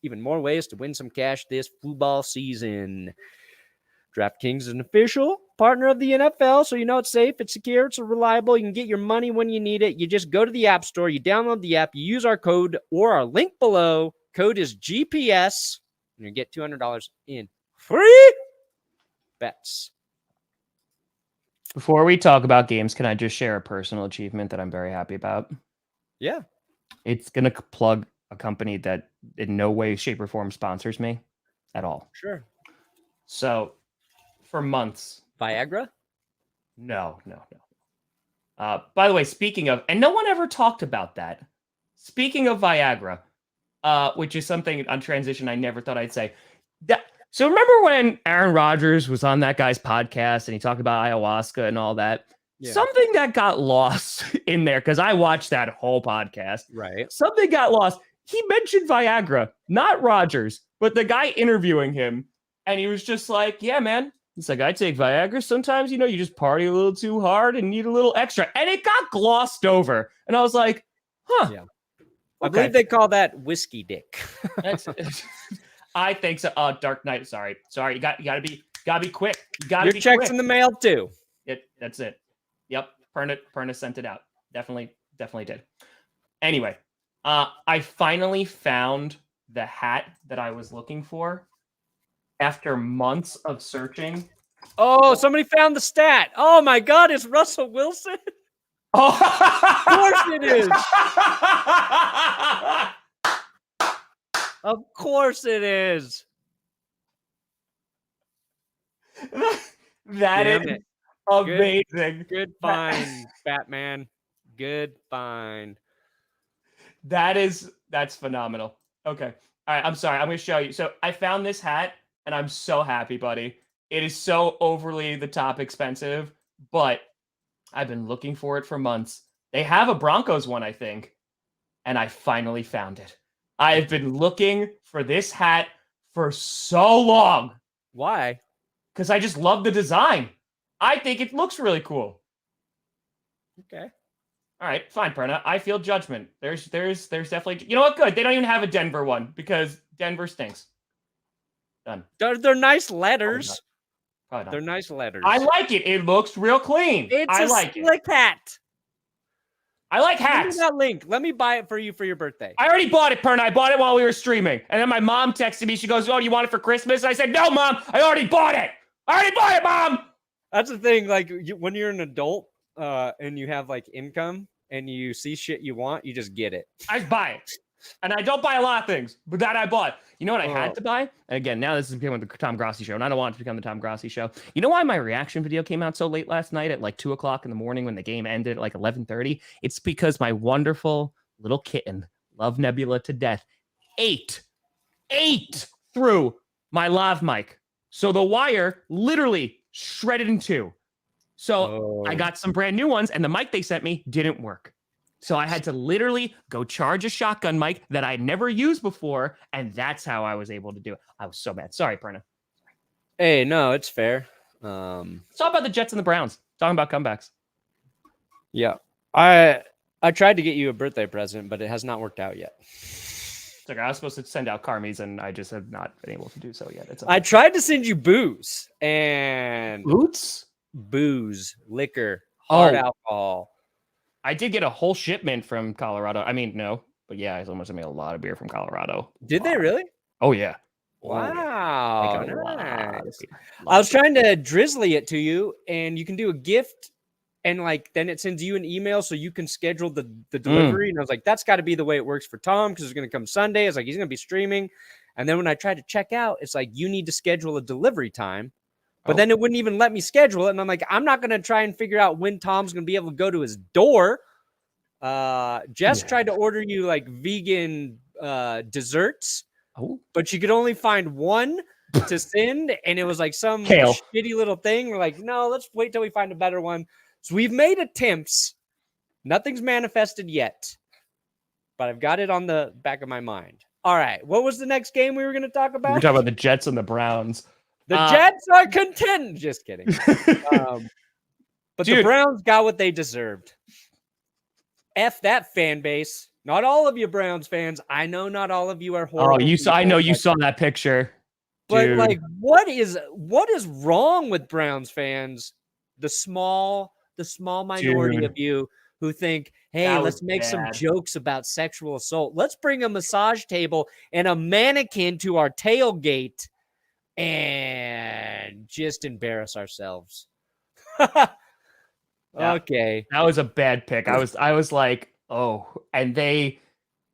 even more ways to win some cash this football season. DraftKings is an official partner of the NFL, so you know it's safe, it's secure, it's reliable. You can get your money when you need it. You just go to the App Store, you download the app, you use our code or our link below. Code is GPS, and you get $200 in free bets. Before we talk about games, can I just share a personal achievement that I'm very happy about? Yeah. It's going to plug a company that in no way, shape, or form sponsors me at all. Sure. So, for months. Viagra? No. By the way, speaking of, and no one ever talked about that. Speaking of Viagra, which is something on transition I never thought I'd say. So remember when Aaron Rodgers was on that guy's podcast and he talked about ayahuasca and all that? Yeah. Something that got lost in there, because I watched that whole podcast. Right. Something got lost. He mentioned Viagra, not Rodgers, but the guy interviewing him. And he was just like, yeah, man. He's like, I take Viagra. Sometimes, you just party a little too hard and need a little extra. And it got glossed over. And I was like, huh. Yeah. I believe they call that whiskey dick. I think so. Dark Knight. Sorry. You gotta be quick. Your check's in the mail too. That's it. Yep. Perna sent it out. Definitely did. Anyway, I finally found the hat that I was looking for. After months of searching. Oh, somebody found the stat. Oh my God, it's Russell Wilson. Oh, Of course it is. Of course it is. That Damn is it. amazing. Good find, Batman. Good find. That's phenomenal. Okay. All right. I'm sorry. I'm going to show you. So I found this hat and I'm so happy, buddy. It is so overly the top expensive, but I've been looking for it for months. They have a Broncos one, I think, and I finally found it. I have been looking for this hat for so long. Why? Because I just love the design. I think it looks really cool. Okay. All right, fine, Perna. I feel judgment. There's definitely. You know what? Good. They don't even have a Denver one because Denver stinks. Done. They're nice letters. Probably not. They're nice letters. I like it. It looks real clean. It's a slick hat. I like Give me hats. that link. Let me buy it for you for your birthday. I already bought it, Perna. I bought it while we were streaming. And then my mom texted me. She goes, "Oh, you want it for Christmas?" And I said, "No, Mom. I already bought it. I already bought it, Mom." That's the thing. Like when you're an adult and you have like income and you see shit you want, you just get it. I just buy it. And I don't buy a lot of things, but that I bought. You know what I had to buy? And again, now this is becoming the Tom Grossi show, and I don't want it to become the Tom Grossi show. You know why my reaction video came out so late last night at like 2 o'clock in the morning when the game ended at like 11:30? It's because my wonderful little kitten, love Nebula to death, ate through my lav mic. So the wire literally shredded in two. So I got some brand new ones, and the mic they sent me didn't work. So I had to literally go charge a shotgun mic that I'd never used before, and that's how I was able to do it. I was so mad. Sorry, Perna. Hey, no, it's fair. Let's talk about the Jets and the Browns. Talking about comebacks. Yeah. I tried to get you a birthday present, but it has not worked out yet. It's like I was supposed to send out Carmies, and I just have not been able to do so yet. It's I tried to send you booze and booze, liquor, hard alcohol. I did get a whole shipment from Colorado. I mean, no, but yeah, I almost made a lot of beer from Colorado. Did they really? Oh, yeah. Wow. Nice. I was trying to drizzly it to you, and you can do a gift, and like then it sends you an email so you can schedule the delivery. And I was like, that's got to be the way it works for Tom because it's going to come Sunday. It's like he's going to be streaming. And then when I tried to check out, it's like you need to schedule a delivery time. But then it wouldn't even let me schedule it. And I'm like, I'm not going to try and figure out when Tom's going to be able to go to his door. Jess tried to order you like vegan desserts, but you could only find one to send. And it was like some shitty little thing. We're like, no, let's wait till we find a better one. So we've made attempts. Nothing's manifested yet, but I've got it on the back of my mind. All right. What was the next game we were going to talk about? We're talking about the Jets and the Browns. The Jets are content. Just kidding. But the Browns got what they deserved. F that fan base. Not all of you Browns fans. I know not all of you are horrible. I know you saw that picture. But like, what is wrong with Browns fans? The small minority of you who think, hey, let's make some jokes about sexual assault. Let's bring a massage table and a mannequin to our tailgate and just embarrass ourselves. Okay. That was a bad pick. I was like, oh, and they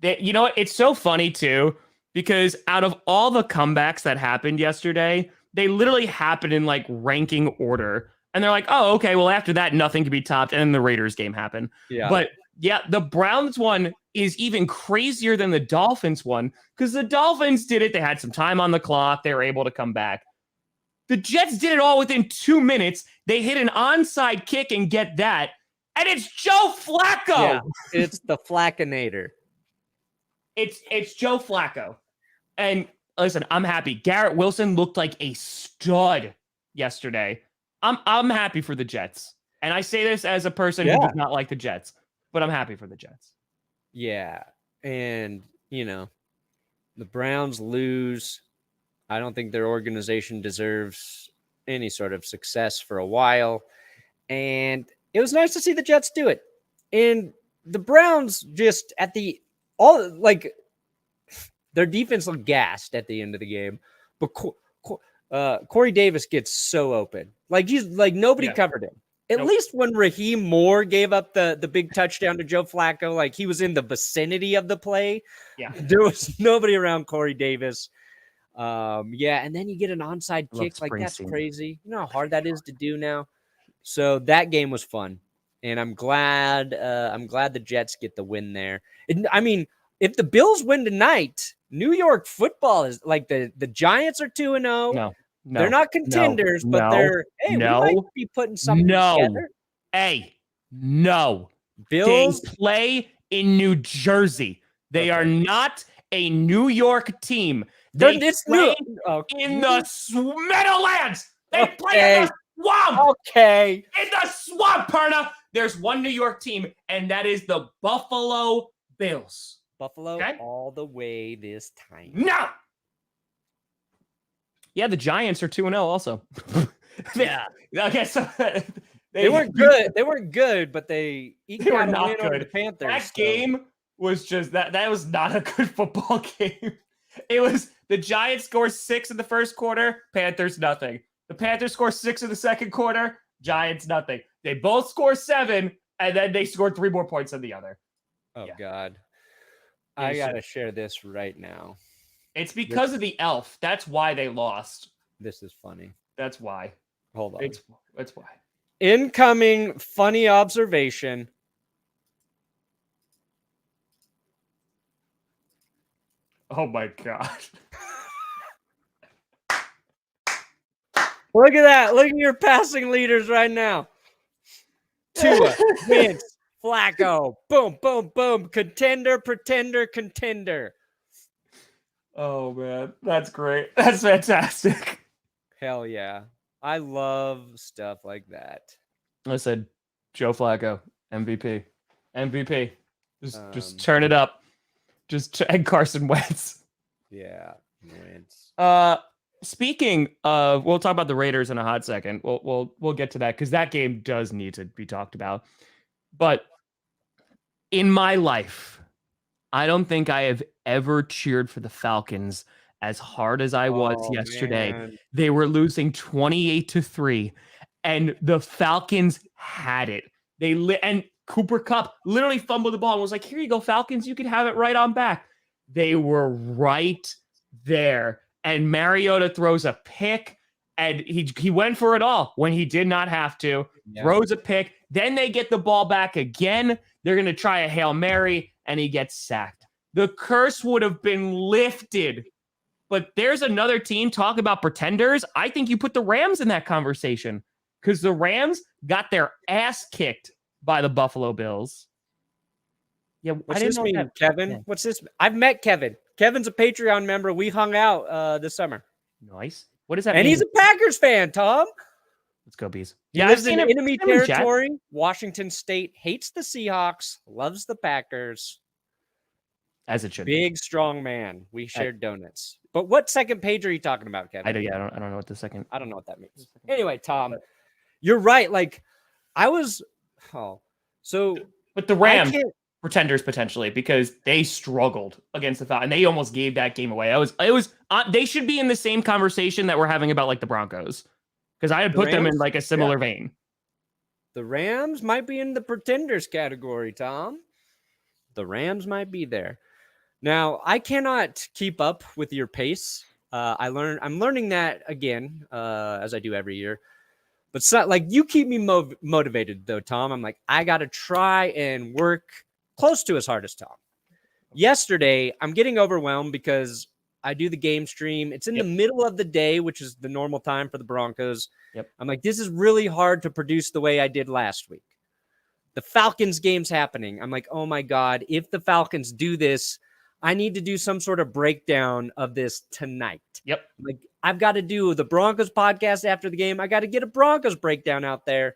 you know what? It's so funny too, because out of all the comebacks that happened yesterday, they literally happened in like ranking order. And they're like, oh, okay, well, after that, nothing can be topped. And then the Raiders game happened. Yeah. But yeah, the Browns one is even crazier than the Dolphins one, because the Dolphins did it. They had some time on the clock. They were able to come back. The Jets did it all within 2 minutes. They hit an onside kick and get that. And it's Joe Flacco. Yeah, it's the Flackinator. It's Joe Flacco. And listen, I'm happy. Garrett Wilson looked like a stud yesterday. I'm happy for the Jets. And I say this as a person who does not like the Jets, but I'm happy for the Jets. Yeah. And, you know, the Browns lose. I don't think their organization deserves any sort of success for a while. And it was nice to see the Jets do it. And the Browns just their defense looked gassed at the end of the game. But Corey Davis gets so open. Like nobody covered him. At least when Raheem Moore gave up the big touchdown to Joe Flacco, like he was in the vicinity of the play. Yeah. There was nobody around Corey Davis. Yeah, and then you get an onside kick. Like, that's crazy. You know how hard that is to do now? So that game was fun. And I'm glad the Jets get the win there. I mean, if the Bills win tonight, New York football is like the Giants are 2-0. No, they're not contenders, but they're we might be putting something together. No. Bills they play in New Jersey. They are not a New York team. They play in the Meadowlands. They play in the swamp. Okay. In the swamp, Perna. There's one New York team, and that is the Buffalo Bills. Buffalo all the way this time. No. Yeah, the Giants are 2-0 also. Yeah. Okay, so they weren't good. They weren't good, but they were not good. Over the Panthers. That game was just that was not a good football game. It was the Giants score 6 in the first quarter, Panthers nothing. The Panthers score 6 in the second quarter, Giants nothing. They both score 7, and then they scored 3 more points than the other. Oh God. I gotta share this right now. It's because of the elf. That's why they lost. This is funny. That's why. Hold on. That's why. Incoming funny observation. Oh my God. Look at that. Look at your passing leaders right now. Tua, Wentz, Flacco. Boom, boom, boom. Contender, pretender, contender. Oh, man. That's great. That's fantastic. Hell yeah. I love stuff like that. I said Joe Flacco, MVP. MVP. Just turn it up. And Carson Wentz. Yeah, Wentz. Speaking of, we'll talk about the Raiders in a hot second. We'll get to that because that game does need to be talked about. But in my life, I don't think I have ever cheered for the Falcons as hard as I was yesterday. Man. They were losing 28-3, and the Falcons had it. And Cooper Kupp literally fumbled the ball and was like, "Here you go, Falcons. You can have it right on back." They were right there. And Mariota throws a pick, and he went for it all when he did not have to. Yeah. Throws a pick. Then they get the ball back again. They're going to try a Hail Mary, and he gets sacked. The curse would have been lifted. But there's another team, talk about pretenders. I think you put the Rams in that conversation because the Rams got their ass kicked by the Buffalo Bills. Yeah, what's this mean, Kevin? Yeah. What's this? I've met Kevin. Kevin's a Patreon member. We hung out this summer. Nice. What does that mean? And he's a Packers fan, Tom. Let's go, Bees. He lives in enemy territory. Washington State hates the Seahawks, loves the Packers. As it should be. Big, strong man. We shared donuts. But what second page are you talking about, Kevin? I don't know what the second. I don't know what that means. Anyway, Tom, you're right. Like, I was. Oh, so. But the Rams. Pretenders potentially because they struggled against the Falcons and they almost gave that game away. They should be in the same conversation that we're having about like the Broncos because I had put them in like a similar vein. The Rams might be in the pretenders category, Tom. The Rams might be there. Now, I cannot keep up with your pace. I'm learning that again, as I do every year. But like you keep me motivated though, Tom. I'm like, I got to try and work close to as hard as Tom. Yesterday, I'm getting overwhelmed because I do the game stream. It's in the middle of the day, which is the normal time for the Broncos. Yep. I'm like, this is really hard to produce the way I did last week. The Falcons game's happening. I'm like, oh my God, if the Falcons do this, I need to do some sort of breakdown of this tonight. Yep. Like, I've got to do the Broncos podcast after the game. I got to get a Broncos breakdown out there.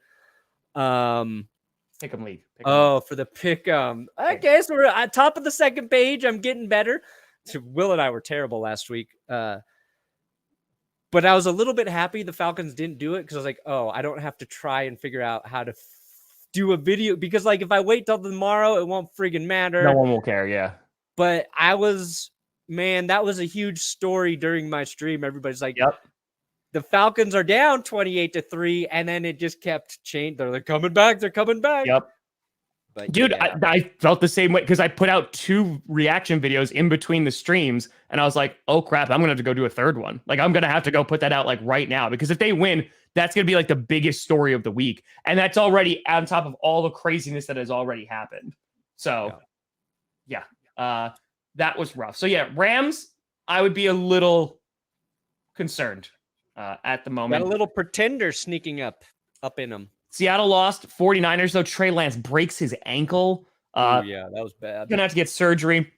Pick 'em league. For the pick 'em. Okay, so we're at top of the second page. I'm getting better. Will and I were terrible last week. But I was a little bit happy the Falcons didn't do it because I was like, oh, I don't have to try and figure out how to do a video because like if I wait till tomorrow, it won't friggin' matter. No one will care, yeah. But that was a huge story during my stream. Everybody's like, yep. the Falcons are down 28-3, and then it just kept changing. They're coming back. They're coming back. Yep. But dude, yeah. I felt the same way because I put out 2 reaction videos in between the streams, and I was like, oh crap, I'm gonna have to go do a third one. Like, I'm gonna have to go put that out like right now, because if they win, that's gonna be like the biggest story of the week, and that's already on top of all the craziness that has already happened. So yeah, that was rough. So yeah, Rams, I would be a little concerned at the moment. Got a little pretender sneaking up in them. Seattle lost. 49ers, though. Trey Lance breaks his ankle. Yeah, that was bad. Gonna have to get surgery.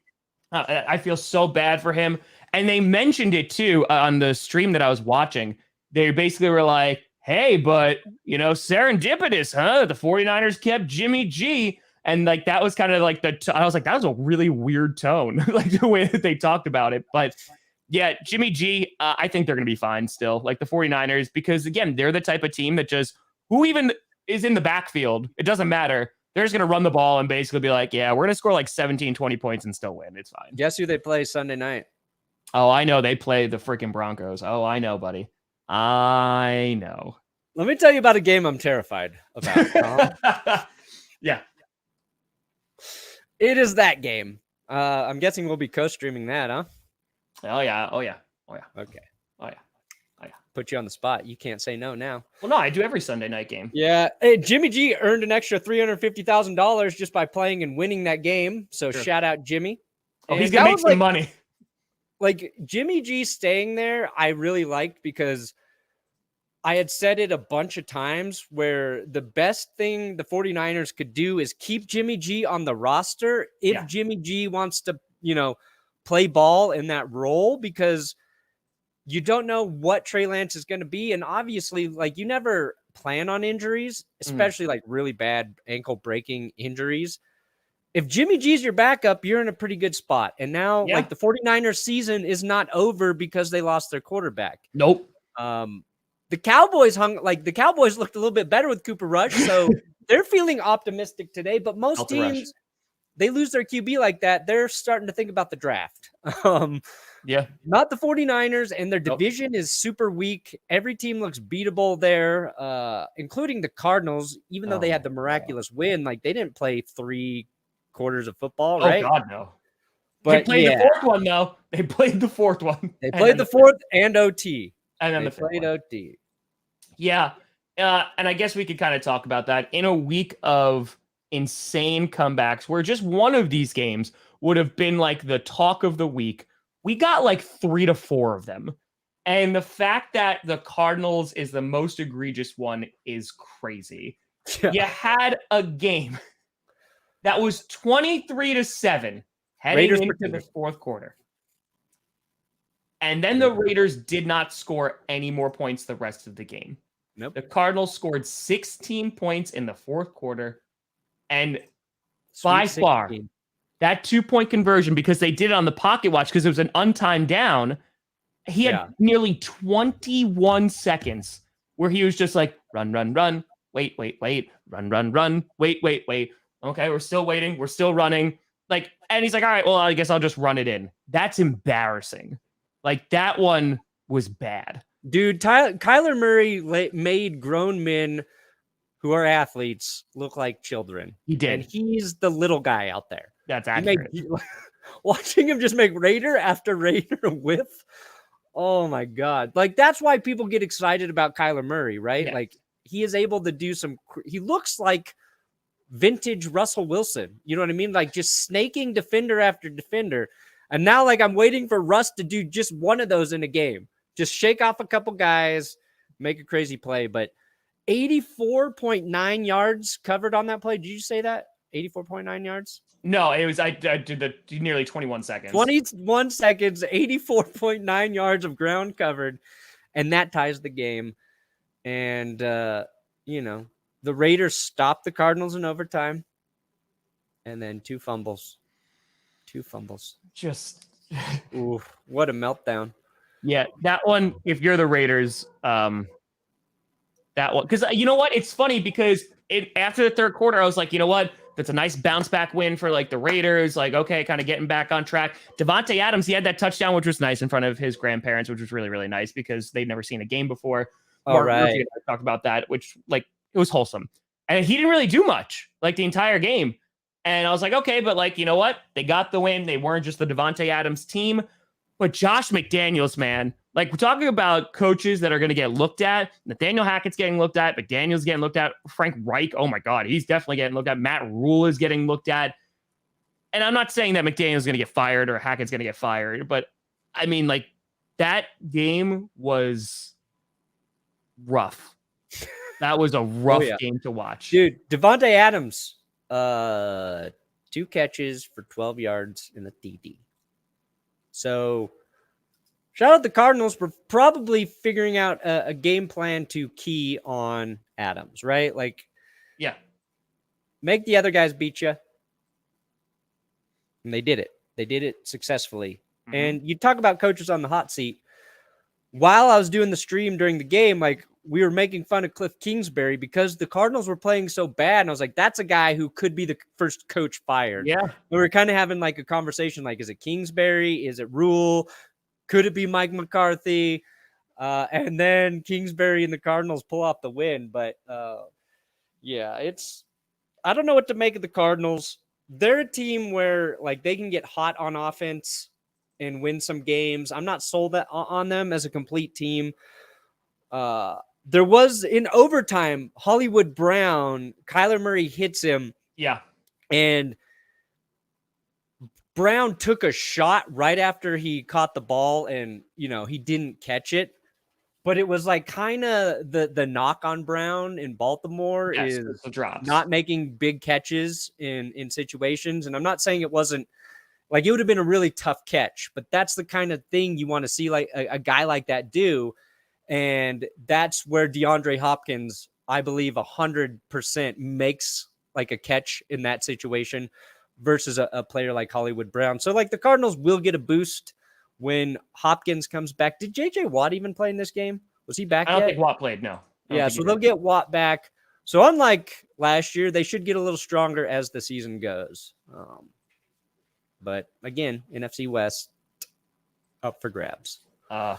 I feel so bad for him. And they mentioned it too on the stream that I was watching. They basically were like, hey, but serendipitous, huh? The 49ers kept Jimmy G. And like, that was kind of like I was like, that was a really weird tone, like the way that they talked about it. But yeah, Jimmy G, I think they're going to be fine still, like the 49ers, because again, they're the type of team that just, who even is in the backfield, it doesn't matter. They're just going to run the ball and basically be like, yeah, we're going to score like 17, 20 points and still win. It's fine. Guess who they play Sunday night? Oh, I know. They play the freaking Broncos. Oh, I know, buddy. I know. Let me tell you about a game I'm terrified about. Yeah. It is that game. I'm guessing we'll be co-streaming that, huh? Oh, yeah. Oh, yeah. Okay. Oh, yeah. Put you on the spot. You can't say no now. Well, no, I do every Sunday night game. Yeah. Hey, Jimmy G earned an extra $350,000 just by playing and winning that game. So shout out Jimmy. Oh, he's going to make some money. Like Jimmy G staying there, I really liked, because I had said it a bunch of times where the best thing the 49ers could do is keep Jimmy G on the roster if Jimmy G wants to, play ball in that role, because you don't know what Trey Lance is going to be. And obviously, like, you never plan on injuries, especially like really bad ankle breaking injuries. If Jimmy G's your backup, you're in a pretty good spot. And now like the 49ers season is not over because they lost their quarterback. Nope. The Cowboys looked a little bit better with Cooper Rush. So they're feeling optimistic today, but most teams, they lose their QB like that, they're starting to think about the draft. Not the 49ers, and their division is super weak. Every team looks beatable there, including the Cardinals, even though they had the miraculous win. Like, they didn't play 3 quarters of football, right? Oh, God, no. But they played the fourth one, though. They played the fourth one. They played the fourth and OT. And then they played OT. Yeah. And I guess we could kind of talk about that in a week of insane comebacks where just one of these games would have been like the talk of the week. We got like 3 to 4 of them. And the fact that the Cardinals is the most egregious one is crazy. You had a game that was 23-7 heading into the fourth quarter. And then the Raiders did not score any more points the rest of the game. Nope. The Cardinals scored 16 points in the fourth quarter. And by far, that 2-point conversion, because they did it on the pocket watch because it was an untimed down, he had nearly 21 seconds where he was just like, run, run, run, wait, run, run, run, wait. Okay, we're still waiting. We're still running. Like, and he's like, all right, well, I guess I'll just run it in. That's embarrassing. Like, that one was bad. Dude, Kyler Murray made grown men who are athletes look like children. He did. And he's the little guy out there. That's accurate. Watching him just make Raider after Raider whiff. Oh, my God. Like, that's why people get excited about Kyler Murray, right? Yeah. Like, he is able to do he looks like vintage Russell Wilson. You know what I mean? Like, just snaking defender after defender. And now, like, I'm waiting for Russ to do just one of those in a game. Just shake off a couple guys, make a crazy play. But 84.9 yards covered on that play. Did you say that? 84.9 yards? No, it was, I did the nearly 21 seconds. 21 seconds, 84.9 yards of ground covered. And that ties the game. And, the Raiders stopped the Cardinals in overtime. And then 2 fumbles. Just, ooh, what a meltdown. Yeah, that one, if you're the Raiders, that one, because you know what? It's funny because after the third quarter, I was like, you know what? That's a nice bounce back win for like the Raiders. Like, okay, kind of getting back on track. Devontae Adams, he had that touchdown, which was nice in front of his grandparents, which was really, really nice because they'd never seen a game before. All right. Murphy and I talked about that, which like it was wholesome. And he didn't really do much like the entire game. And I was like, okay, but like, you know what? They got the win. They weren't just the Devontae Adams team. But Josh McDaniels, man, like we're talking about coaches that are going to get looked at. Nathaniel Hackett's getting looked at. McDaniels getting looked at. Frank Reich, oh my God, he's definitely getting looked at. Matt Rule is getting looked at. And I'm not saying that McDaniels is going to get fired or Hackett's going to get fired, but I mean, like that game was rough. That was a rough game to watch. Dude, Devontae Adams, 2 catches for 12 yards in the TD. So shout out the Cardinals for probably figuring out a game plan to key on Adams, right? Like, yeah, make the other guys beat you. And they did it. They did it successfully. Mm-hmm. And you talk about coaches on the hot seat. While I was doing the stream during the game, like we were making fun of Cliff Kingsbury because the Cardinals were playing so bad. And I was like, that's a guy who could be the first coach fired. Yeah. We were kind of having like a conversation, like, is it Kingsbury? Is it Rule? Could it be Mike McCarthy? And then Kingsbury and the Cardinals pull off the win. But yeah, I don't know what to make of the Cardinals. They're a team where like they can get hot on offense and win some games. I'm not sold on them as a complete team. There was in overtime, Hollywood Brown, Kyler Murray hits him. Yeah. And Brown took a shot right after he caught the ball and, you know, he didn't catch it. But it was like kind of the knock on Brown in Baltimore is the drops. Not making big catches in situations. And I'm not saying it wasn't like it would have been a really tough catch, but that's the kind of thing you want to see like a guy like that do. And that's where DeAndre Hopkins, I believe 100% makes like a catch in that situation versus a player like Hollywood Brown. So like the Cardinals will get a boost when Hopkins comes back. Did JJ Watt even play in this game? Was he back I don't yet? think Watt played, no. Yeah, so they'll get Watt back. So unlike last year, they should get a little stronger as the season goes. But again, NFC West up for grabs. I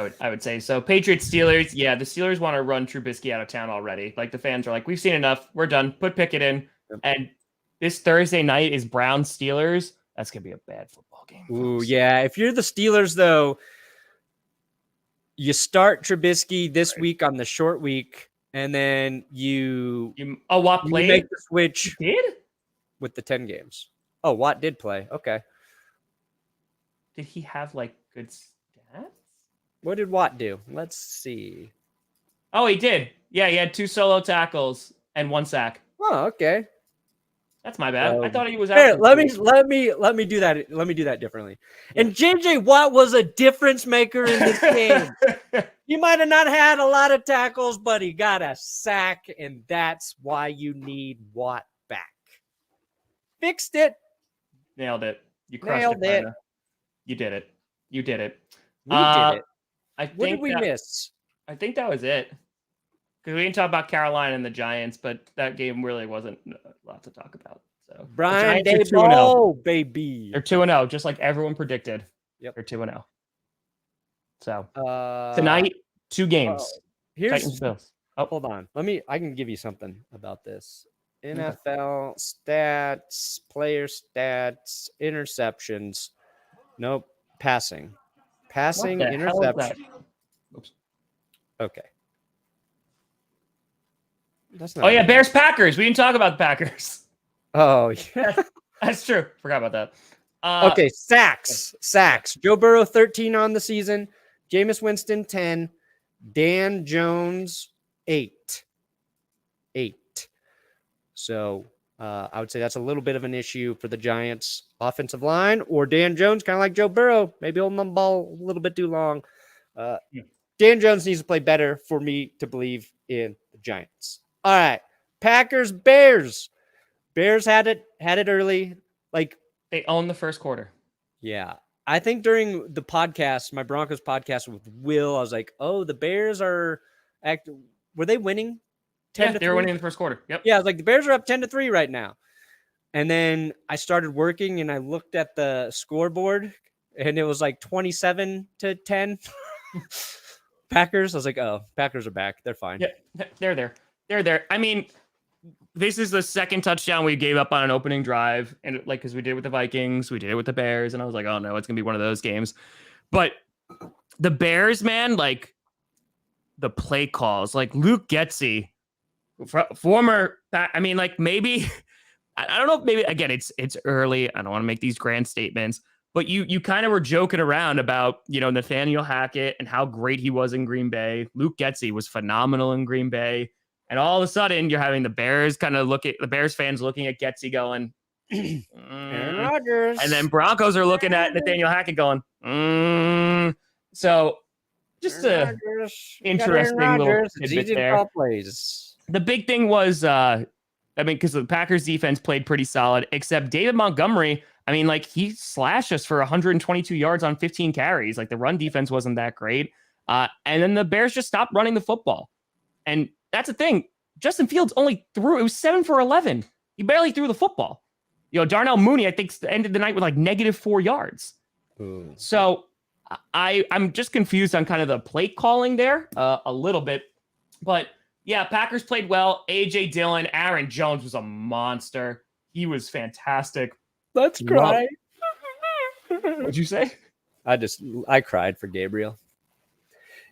would say so. Patriots, Steelers. Yeah, the Steelers want to run Trubisky out of town already. Like the fans are like, we've seen enough. We're done. Put Pickett in. Yep. And this Thursday night is Browns Steelers. That's gonna be a bad football game. Ooh, yeah. If you're the Steelers, though, you start Trubisky this week on the short week, and then Watt played? Make the switch. He did? With the 10 games. Oh, Watt did play. Okay. Did he have like good stats? What did Watt do? Let's see. Oh, he did. Yeah, he had 2 solo tackles and 1 sack. Oh, okay. That's my bad. I thought he was out. Here, let me do that. Let me do that differently. And JJ Watt was a difference maker in this game. He might have not had a lot of tackles, but he got a sack, and that's why you need Watt back. Fixed it. Nailed it. You crushed Nailed it. Perna. You did it. You did it. We did it. What did we miss? I think that was it. Because we didn't talk about Carolina and the Giants, but that game really wasn't a lot to talk about. So Brian Daboll, baby. They're 2-0, just like everyone predicted. Yep. They're 2-0. So tonight, 2 games. Here's Bills. Hold on. I can give you something about this. NFL stats, player stats, interceptions. Nope. Passing, interception. Oops. Okay. Yeah, Bears Packers. We didn't talk about the Packers. Oh, yeah. That's true. Forgot about that. Okay, sacks. Joe Burrow 13 on the season. Jameis Winston 10. Dan Jones 8. So I would say that's a little bit of an issue for the Giants offensive line, or Dan Jones, kind of like Joe Burrow, maybe holding the ball a little bit too long. Dan Jones needs to play better for me to believe in the Giants. All right, Packers, Bears. Bears had it early. Like they owned the first quarter. Yeah. I think during the podcast, my Broncos podcast with Will, I was like, oh, the Bears are were they winning? 10 to they were 3? winning in the first quarter. Yep. Yeah, I was like, the Bears are up 10-3 right now. And then I started working and I looked at the scoreboard and it was like 27-10 Packers. I was like, oh, Packers are back. They're fine. Yeah, they're there. They're there. I mean, this is the second touchdown we gave up on an opening drive. And like, because we did it with the Vikings, we did it with the Bears. And I was like, oh no, it's going to be one of those games. But the Bears, man, like the play calls, like Luke Getsy, former, I mean, like maybe, I don't know, maybe again, it's early. I don't want to make these grand statements, but you kind of were joking around about, Nathaniel Hackett and how great he was in Green Bay. Luke Getsy was phenomenal in Green Bay. And all of a sudden you're having the Bears the Bears fans looking at Getsy going, Aaron Rodgers. And then Broncos are looking at Nathaniel Hackett going, So just a interesting little tidbit there. The big thing was, because the Packers defense played pretty solid, except David Montgomery. I mean, like he slashed us for 122 yards on 15 carries. Like the run defense wasn't that great. And then the Bears just stopped running the football. And that's the thing. Justin Fields only threw, it was 7 for 11. He barely threw the football. Darnell Mooney, I think, ended the night with like -4 yards. Ooh. So I'm just confused on kind of the play calling there a little bit. But yeah, Packers played well. A.J. Dillon, Aaron Jones was a monster. He was fantastic. Let's cry. What'd you say? I cried for Gabriel.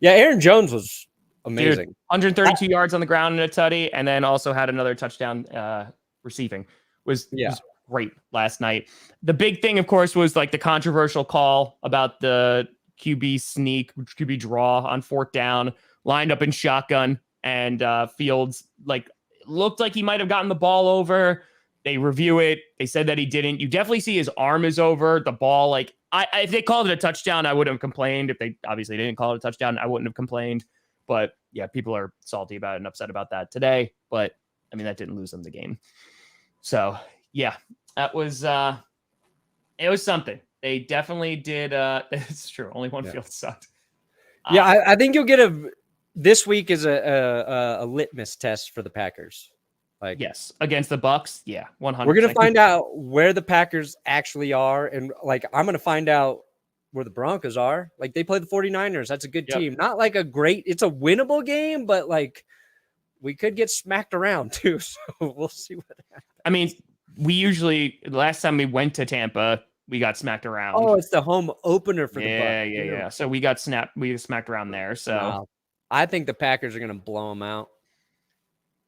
Yeah, Aaron Jones was amazing. Dude, 132 yards on the ground in a tutty, and then also had another touchdown receiving. Was great last night. The big thing, of course, was like the controversial call about the QB sneak, QB draw on 4th down, lined up in shotgun, and Fields looked like he might have gotten the ball over. They review it. They said that he didn't. You definitely see his arm is over. The ball, if they called it a touchdown, I wouldn't have complained. If they obviously didn't call it a touchdown, I wouldn't have complained. But yeah, people are salty about it and upset about that today. But I mean, that didn't lose them the game. So yeah, that was it was something. They definitely did. It's true. Only one field sucked. Yeah, I think you'll get this week is a litmus test for the Packers. Yes, against the Bucs. Yeah, 100%. We're gonna find out where the Packers actually are, and I'm gonna find out where the Broncos are. They play the 49ers. That's a good team. Not a great. It's a winnable game, but we could get smacked around too. So we'll see what happens. I mean, last time we went to Tampa, we got smacked around. Oh, it's the home opener for the Bucs. Yeah. So we got smacked around there. So wow. I think the Packers are gonna blow them out.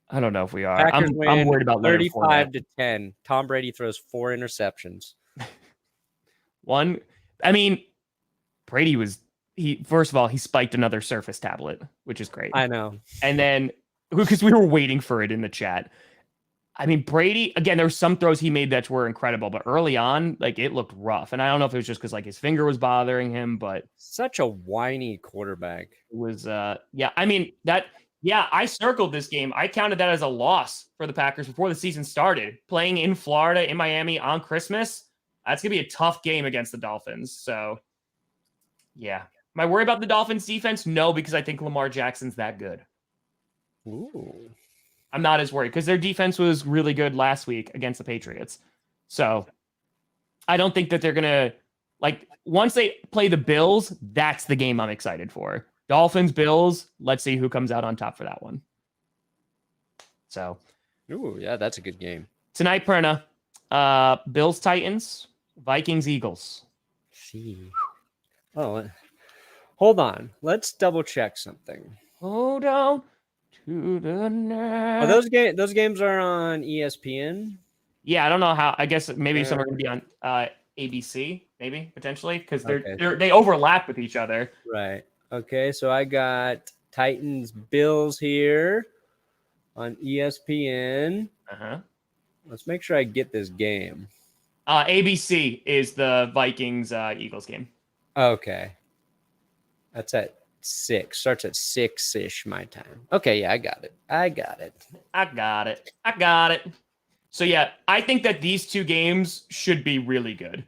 I don't know if we are. I'm worried about 35-10. Tom Brady throws 4 interceptions. Brady first of all, he spiked another Surface tablet, which is great. I know. And then because we were waiting for it in the chat. I mean, Brady, again, there were some throws he made that were incredible, but early on, it looked rough. And I don't know if it was just because his finger was bothering him, but such a whiny quarterback. It was I circled this game. I counted that as a loss for the Packers before the season started. Playing in Florida, in Miami on Christmas, that's going to be a tough game against the Dolphins. So, yeah. Am I worried about the Dolphins defense? No, because I think Lamar Jackson's that good. Ooh. I'm not as worried because their defense was really good last week against the Patriots. So, I don't think that they're going to, once they play the Bills, that's the game I'm excited for. Dolphins, Bills, let's see who comes out on top for that one. So, ooh, yeah, that's a good game. Tonight, Perna, Bills, Titans, Vikings, Eagles. See. Oh, hold on. Let's double check something. Hold on to the night. Oh, those games are on ESPN? Yeah, I don't know how. I guess maybe some are going to be on ABC, maybe, potentially, because they overlap with each other. Right. Okay, so I got Titans Bills here on ESPN. Let's make sure I get this game. ABC is the Vikings Eagles game. Okay. That's at 6. Starts at 6-ish my time. Okay, yeah, I got it. So yeah, I think that these two games should be really good.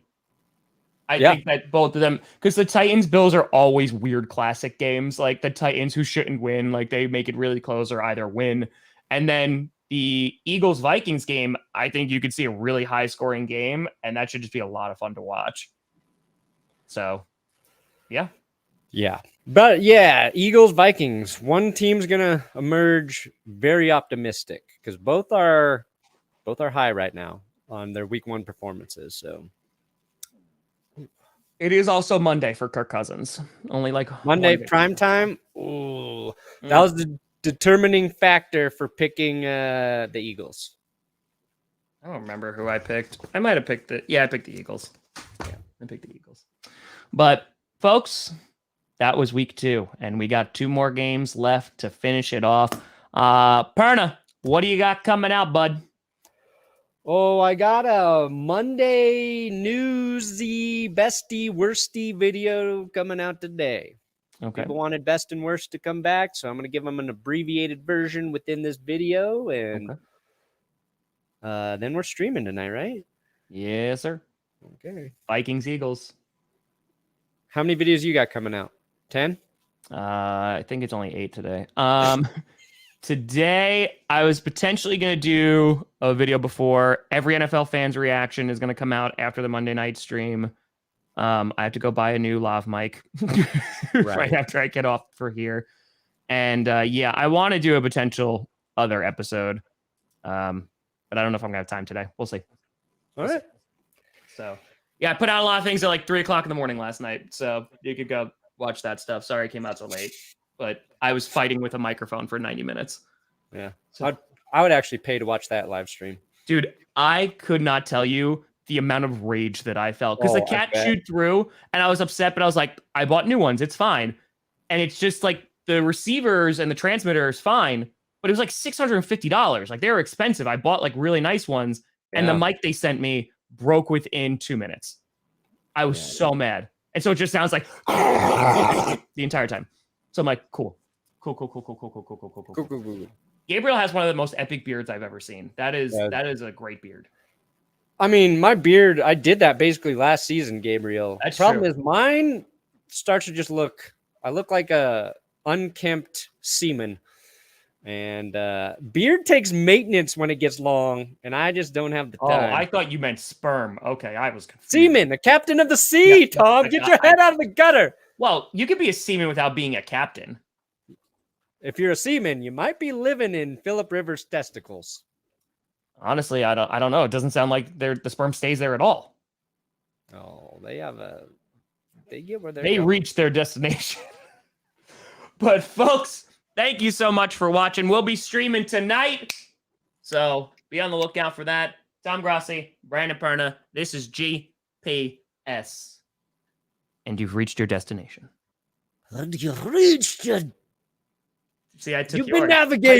I think that both of them, because the Titans Bills are always weird classic games. The Titans who shouldn't win, they make it really close or either win. And then the Eagles-Vikings game, I think you could see a really high-scoring game, and that should just be a lot of fun to watch. So, yeah. Yeah. But yeah, Eagles, Vikings. One team's gonna emerge very optimistic because both are high right now on their week 1 performances. So It is also Monday for Kirk Cousins. Only like Monday prime time. Ooh, that was the determining factor for picking the Eagles. I don't remember who I picked. I might have picked it. Yeah, I picked the Eagles. Yeah, I picked the Eagles. But folks, that was week 2, and we got 2 more games left to finish it off. Perna, what do you got coming out, bud? Oh, I got a Monday newsy, bestie, worsty video coming out today. Okay. People wanted best and worst to come back, so I'm going to give them an abbreviated version within this video, and then we're streaming tonight, right? Yes, sir. Okay. Vikings, Eagles. How many videos you got coming out? 10? I think it's only 8 today. Today, I was potentially going to do a video before. Every NFL fan's reaction is going to come out after the Monday night stream. I have to go buy a new lav mic right after I get off for here. And yeah, I want to do a potential other episode. But I don't know if I'm going to have time today. We'll see. All right. So, yeah, I put out a lot of things at like 3 o'clock in the morning last night. So you could go watch that stuff. Sorry it came out so late. But I was fighting with a microphone for 90 minutes. Yeah. So, I would actually pay to watch that live stream. Dude, I could not tell you the amount of rage that I felt. Because the cat chewed through, and I was upset, but I was like, I bought new ones. It's fine. And it's just like the receivers and the transmitter is fine. But it was like $650. Like, they were expensive. I bought like really nice ones. And the mic they sent me broke within 2 minutes. I was so mad. And so it just sounds like the entire time. So I'm like, cool. Gabriel has one of the most epic beards I've ever seen. That is a great beard. I mean, my beard, I did that basically last season, Gabriel. That's Problem true. is mine starts to just I look like a unkempt seaman. And beard takes maintenance when it gets long, and I just don't have the time. Oh, I thought you meant sperm. Okay, I was confused. Seaman, the captain of the sea, Tom. Get your head out of the gutter. Well, you could be a seaman without being a captain. If you're a seaman, you might be living in Phillip Rivers' testicles. Honestly, I don't know. It doesn't sound like the sperm stays there at all. Oh, they get where they reach their destination. But folks, thank you so much for watching. We'll be streaming tonight, so be on the lookout for that. Tom Grossi, Brandon Perna. This is GPS, and you've reached your destination. And you reached your... See, I took You've been navigating.